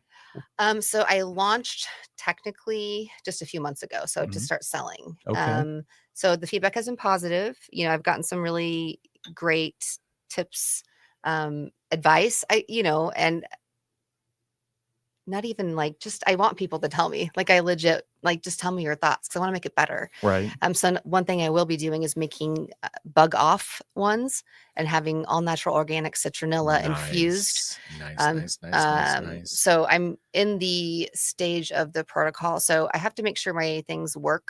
So I launched technically just a few months ago, so to Mhm. start selling. Okay. So the feedback has been positive. I've gotten some really great tips, advice. And not even like just I want people to tell me, like I legit like just tell me your thoughts because I want to make it better. Right. So one thing I will be doing is making bug off ones and having all natural organic citronella infused. Nice. So I'm in the stage of the protocol. So I have to make sure my things work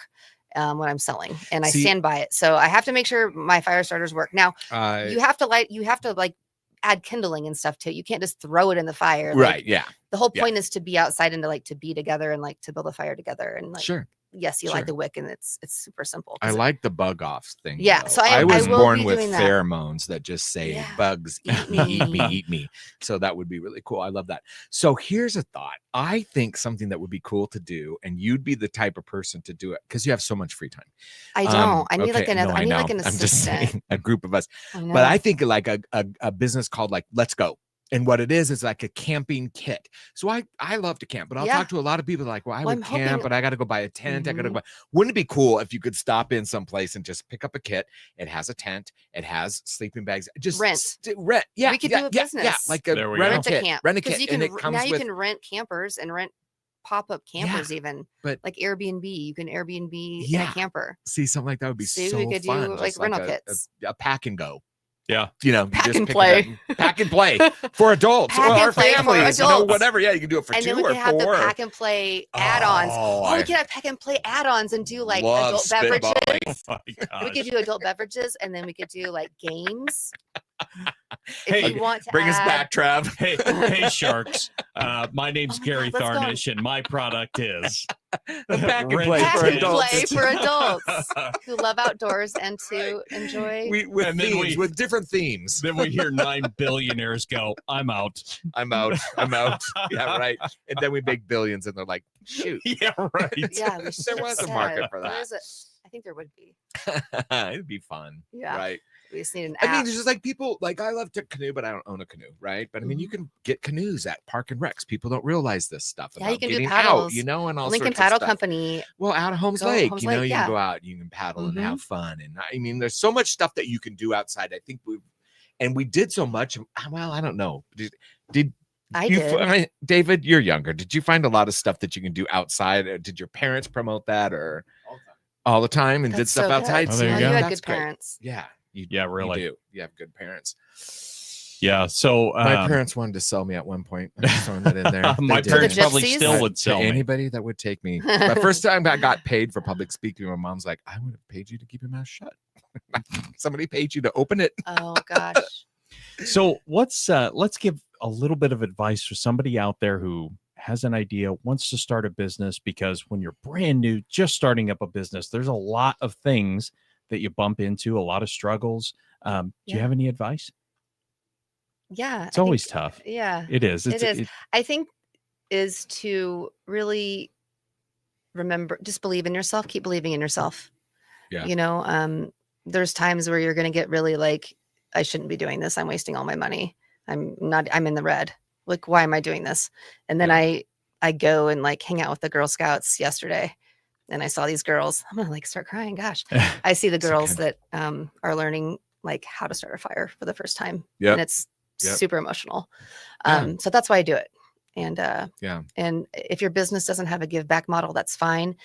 when I'm selling, and I See- stand by it. So I have to make sure my fire starters work. Now you have to like add kindling and stuff too. You can't just throw it in the fire. Like, right. Yeah. the whole Yeah. point is to be outside and to be together and like to build a fire together. And like, Sure. yes, you Sure. light the wick, and it's super simple. I 'cause like the bug off thing. Yeah, though. so I was will born be with doing that. pheromones that just say Yeah. bugs eat me, eat me. So that would be really cool. I love that. So here's a thought. I think something that would be cool to do, and you'd be the type of person to do it because you have so much free time. I don't. I need like okay, another. no, I need know. like an I'm just assistant. saying a group of us. I know. But I think like a business called like Let's Go. And what it is like a camping kit. So I love to camp, but I'll Yeah. talk to a lot of people like, well, I Well, would I'm camp, hoping- but I got to go buy a tent. I got to Mhm. go buy. Wouldn't it be cool if you could stop in someplace and just pick up a kit? It has a tent. It has sleeping bags. Just Rent. Rent. Yeah. We could yeah, do a yeah, business. Yeah. Like a There we rent go. a Rent a kit. camp. Rent a Because kit. you can And it comes now you with, can rent campers and rent pop-up campers even. but- like Airbnb, you can Airbnb in Yeah. a camper. see something like that would be See, so we could do, fun. like, Just rental a kits. pack and go. Yeah. You know, Pack you just and pick play. it up. Pack and play for adults Pack and or play for families. You know, adults. whatever. Yeah, you can do it for And then two we or can have four. the pack and play add-ons. Oh, We could have pack and play add-ons and do like love adult beverages. spitballing. Oh my We gosh. could do adult beverages, and then we could do like games. If Hey, you want to Bring us add- back, Trav. Hey, sharks. My name's Oh my Gary God, let's go. Tharnish, and my product is The pack and Rent play it for in. adults. Play for adults who love outdoors and to enjoy. With And then themes, with different themes. Then we hear 9 billionaires go, I'm out. I'm out. I'm out. Yeah, right. And then we make billions, and they're like, shoot. Yeah, right. Yeah, we should There have was a said. market for that. There is I think there would be. It'd be fun. Yeah. Right. We just need an I app. mean, it's just like people like I love to canoe, but I don't own a canoe, right? But I mean, you can get canoes at Park and Recs. People don't realize this stuff Yeah, about you can do getting paddles. out, you know, and all Lincoln sorts of Paddle stuff. Company. Well, out of Holmes Go Lake, Holmes you know, Lake, you can yeah. go out, you can paddle and Mhm. have fun, and I mean, there's so much stuff that you can do outside. I think we did so much. Well, I don't know. Did I you did. David? You're younger. Did you find a lot of stuff that you can do outside? Or did your parents promote that, or all the time, and did That's stuff so outside? good. Oh, there you Oh, go. you had That's good great. parents. Yeah, Yeah, really. You do. You have good parents. Yeah. So My parents wanted to sell me at one point. I'm just throwing that in there. They my did. parents The probably gypsies? still would sell me. Anybody that would take me. The first time I got paid for public speaking, my mom's like, I would have paid you to keep your mouth shut. Somebody paid you to open it. Oh gosh. So let's give a little bit of advice for somebody out there who has an idea, wants to start a business, because when you're brand new, just starting up a business, there's a lot of things that you bump into, a lot of struggles. Do you Yeah. have any advice? Yeah. It's always tough. Yeah. It is. It is. I think is to really remember, just believe in yourself, keep believing in yourself. Yeah. You know, there's times where you're going to get really like, I shouldn't be doing this. I'm wasting all my money. I'm in the red. Like, why am I doing this? And then I go and like hang out with the Girl Scouts yesterday, and I saw these girls. I'm gonna like start crying. Gosh, I see the It's girls okay. that are learning like how to start a fire for the first time. Yep. And it's Yep. super emotional. Yeah. So that's why I do it. And Yeah. and if your business doesn't have a give back model, that's fine.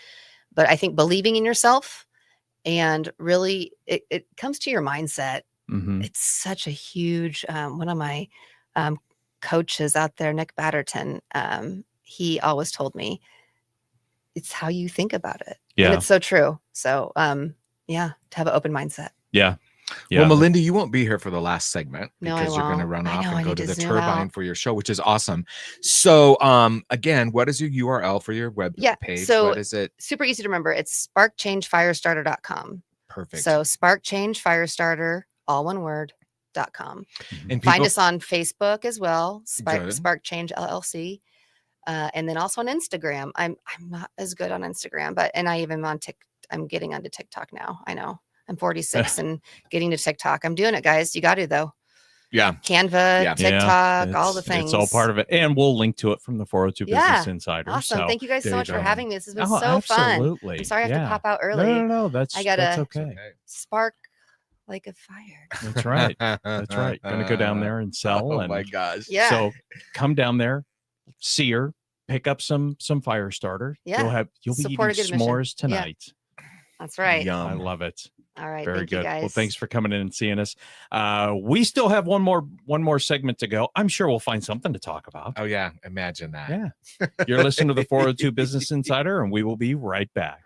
But I think believing in yourself and really it comes to your mindset. Mhm. It's such a huge one of my coaches out there, Nick Batterton, he always told me it's how you think about it. And Yeah. it's so true. So yeah, to have an open mindset. Yeah. Yeah. Well, Melinda, you won't be here for the last segment No, I because you're going to won't. run I off know, I and go need to to the zoom turbine out. for your show, which is awesome. So, again, what is your URL for your web Yeah, page? so What is it? super easy to remember. It's sparkchangefirestarter.com. Perfect. So sparkchangefirestarter, all one word, .com. and Find people- us on Facebook as well, Good. Spark Change LLC. And then also on Instagram. I'm not as good on Instagram, but and I even on I'm getting onto TikTok now. I know. I'm 46 and getting to TikTok. I'm doing it, guys. You got to though. Yeah. Canva, Yeah. TikTok, all the things. It's all part of it. And we'll link to it from the 402 Business Insider. Awesome. So Thank you guys so there much you for go. having me. This has been Oh, so fun. absolutely. I'm sorry I have Yeah. to pop out early. No. That's I gotta- that's It's okay. Spark like a fire. That's right. That's right. Gonna go down there and sell. Oh and my gosh. Yeah. So come down there, see her, pick up some fire starter. Yeah. You'll be Support a eating good mission. s'mores Yeah. tonight. That's right. Yum. I love it. All right. Very Thank good. you guys. Well, thanks for coming in and seeing us. We still have one more segment to go. I'm sure we'll find something to talk about. Oh yeah. Imagine that. Yeah. You're listening to the 402 Business Insider, and we will be right back.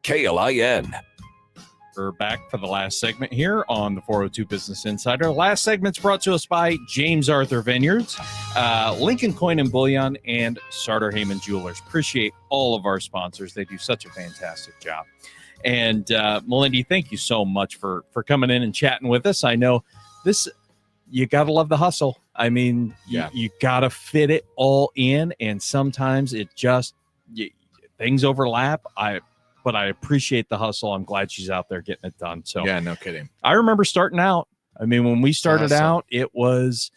KLIN. We're back for the last segment here on the 402 Business Insider. Last segment's brought to us by James Arthur Vineyards, Lincoln Coin and Bullion, and Sartor Heyman Jewelers. Appreciate all of our sponsors. They do such a fantastic job. And Malindi, thank you so much for coming in and chatting with us. I know this, you got to love the hustle. I mean, you got to fit it all in, and sometimes it just, things overlap. But I appreciate the hustle. I'm glad she's out there getting it done. So yeah, no kidding. I remember starting out. I mean, when we started Awesome. out, it was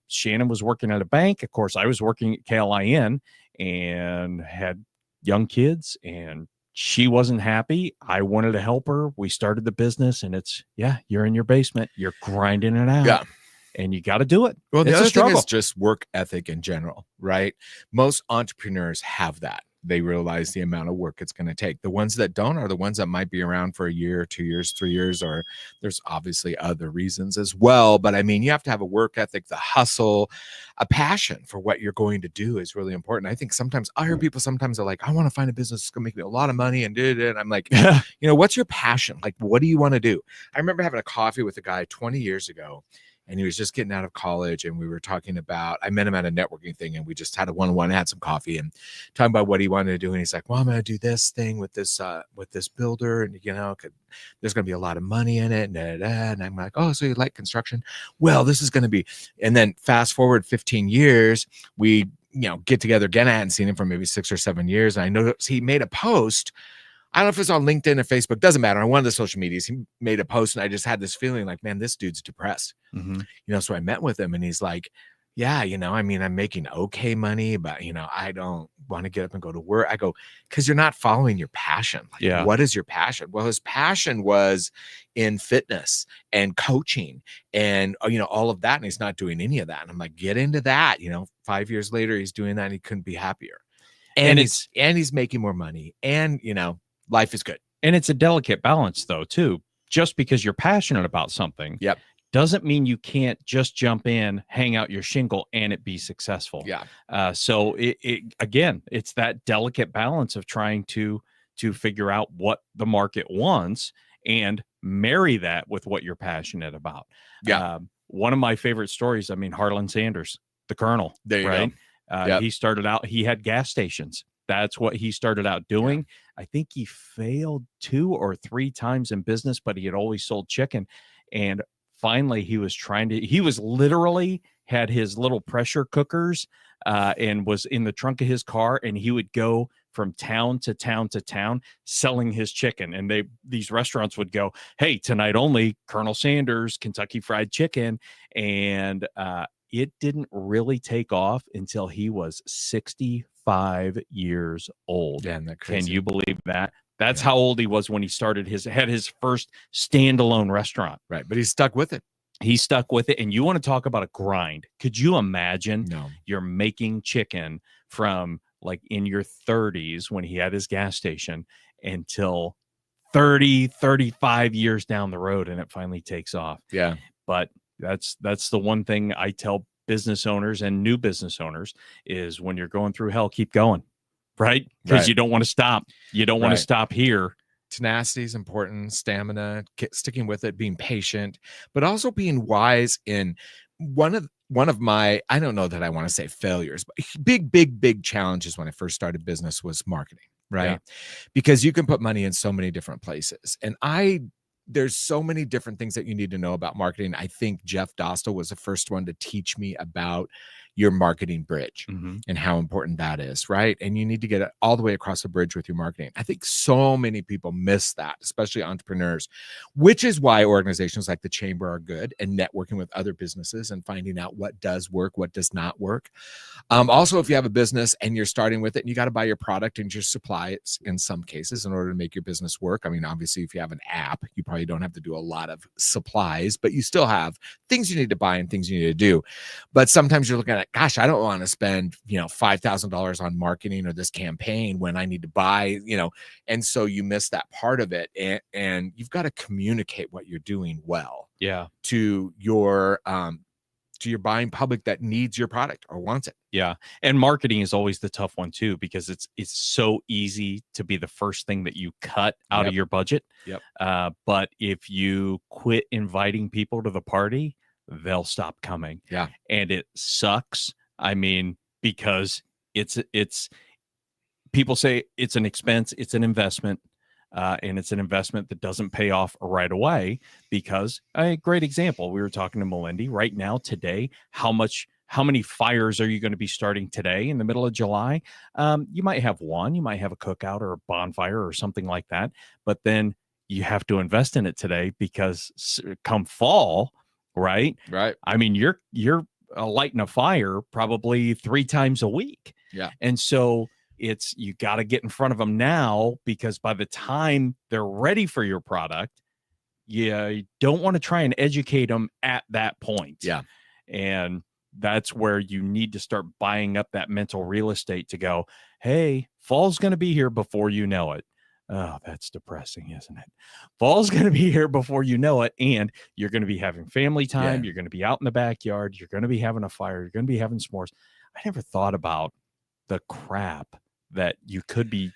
Shannon was working at a bank. Of course, I was working at KLIN and had young kids, and she wasn't happy. I wanted to help her. We started the business, and it's you're in your basement, you're grinding it out. Yeah. And you got to do it. Well, the It's a other thing struggle. is just work ethic in general, right? Most entrepreneurs have that. They realize the amount of work it's going to take. The ones that don't are the ones that might be around for a year, 2 years, 3 years, or there's obviously other reasons as well. But I mean, you have to have a work ethic, the hustle, a passion for what you're going to do is really important. I think sometimes I hear people sometimes are like, I want to find a business that's going to make me a lot of money and do it. I'm like, what's your passion? Like, what do you want to do? I remember having a coffee with a guy 20 years ago. And he was just getting out of college, and we were talking about, I met him at a networking thing, and we just had a one-on-one, had some coffee and talking about what he wanted to do. And he's like, well, I'm going to do this thing with this builder. And, there's going to be a lot of money in it. And I'm like, oh, so you like construction? Well, this is going to be, and then fast forward 15 years, we, get together again. I hadn't seen him for maybe 6 or 7 years. And I noticed he made a post. I don't know if it's on LinkedIn or Facebook, doesn't matter. On one of the social medias, he made a post, and I just had this feeling like, man, this dude's depressed. Mm-hmm. So I met with him, and he's like, yeah, I mean, I'm making okay money, but, I don't want to get up and go to work. I go, because you're not following your passion. Like, what is your passion? Well, his passion was in fitness and coaching and, all of that. And he's not doing any of that. And I'm like, get into that. 5 years later, he's doing that, and he couldn't be happier. And he's making more money, and, life is good. And it's a delicate balance, though, too. Just because you're passionate about something doesn't mean you can't just jump in, hang out your shingle, and it be successful. So again, it's that delicate balance of trying to figure out what the market wants and marry that with what you're passionate about. One of my favorite stories, I mean, Harlan Sanders, the Colonel. There you go. He started out, he had gas stations. That's what he started out doing. I think he failed 2 or 3 times in business, but he had always sold chicken. And finally, he was literally had his little pressure cookers and was in the trunk of his car. And he would go from town to town to town selling his chicken. And these restaurants would go, hey, tonight only, Colonel Sanders, Kentucky Fried Chicken. And it didn't really take off until he was 65 years old. Yeah, isn't that crazy? Can you believe that? That's how old he was when he had his first standalone restaurant. Right. But he stuck with it. He stuck with it. And you want to talk about a grind. Could you imagine you're making chicken from like in your 30s when he had his gas station until 30, 35 years down the road, and it finally takes off. Yeah. But that's the one thing I tell business owners and new business owners is when you're going through hell, keep going, right? Because you don't want to stop. You don't want to stop here. Tenacity is important, stamina, sticking with it, being patient, but also being wise in one of my, I don't know that I want to say failures, but big challenges when I first started business was marketing, right? Because you can put money in so many different places. And there's so many different things that you need to know about marketing. I think Jeff Dostal was the first one to teach me about your marketing bridge and how important that is, right? And you need to get it all the way across the bridge with your marketing. I think so many people miss that, especially entrepreneurs, which is why organizations like the Chamber are good and networking with other businesses and finding out what does work, what does not work. Also, if you have a business and you're starting with it and you got to buy your product and just supply it in some cases in order to make your business work. I mean, obviously, if you have an app, you probably don't have to do a lot of supplies, but you still have things you need to buy and things you need to do. But sometimes you're looking at, gosh, I don't want to spend, $5,000 on marketing or this campaign when I need to buy, and so you miss that part of it. And you've got to communicate what you're doing well to your to your buying public that needs your product or wants it. Yeah. And marketing is always the tough one too, because it's so easy to be the first thing that you cut out of your budget. Yep. But if you quit inviting people to the party, they'll stop coming. Yeah. And it sucks. I mean, because it's people say it's an expense, it's an investment. And it's an investment that doesn't pay off right away, because a great example, we were talking to Malindi right now today, how many fires are you going to be starting today in the middle of July? You might have one, you might have a cookout or a bonfire or something like that, but then you have to invest in it today, because come fall, right? Right. I mean, you're lighting a fire probably 3 times a week. Yeah. And so you got to get in front of them now, because by the time they're ready for your product, you don't want to try and educate them at that point. Yeah. And that's where you need to start buying up that mental real estate to go, hey, fall's going to be here before you know it. Oh, that's depressing, isn't it? Fall's going to be here before you know it. And you're going to be having family time. Yeah. You're going to be out in the backyard. You're going to be having a fire. You're going to be having s'mores. I never thought about the crap that you could be,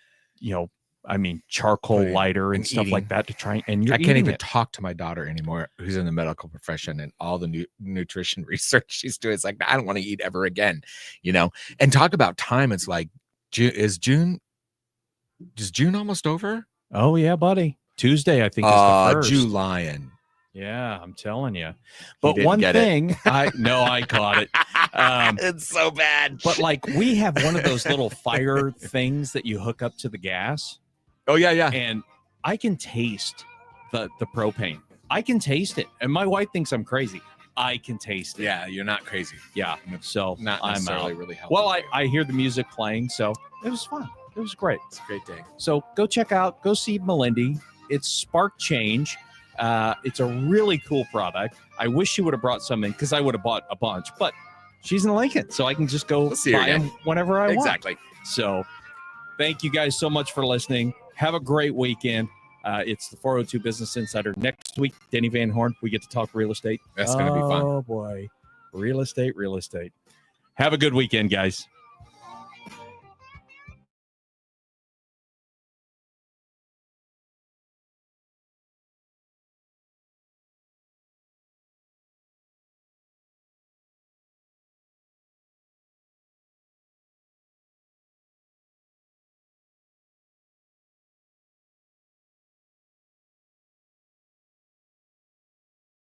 charcoal lighter and stuff like that to try. And I can't even talk to my daughter anymore, who's in the medical profession, and all the nutrition research she's doing. It's like, I don't want to eat ever again, and talk about time. It's like, is June almost over? Oh yeah, buddy. Tuesday, I think, is the first. July. Yeah, I'm telling you. But one thing, I caught it. It's so bad. But like, we have one of those little fire things that you hook up to the gas. Oh yeah. And I can taste the propane. I can taste it. And my wife thinks I'm crazy. I can taste it. Yeah, you're not crazy. Yeah. So not necessarily really helpful. Well, I hear the music playing, so it was fun. It was great. It's a great day. So go see Malindi. It's Spark Change. It's a really cool product. I wish she would have brought some in, because I would have bought a bunch, but she's in Lincoln, so I can just go buy them whenever I want. Exactly. So thank you guys so much for listening. Have a great weekend. It's the 402 Business Insider. Next week, Denny Van Horn, we get to talk real estate. That's going to be fun. Oh boy. Real estate. Have a good weekend, guys.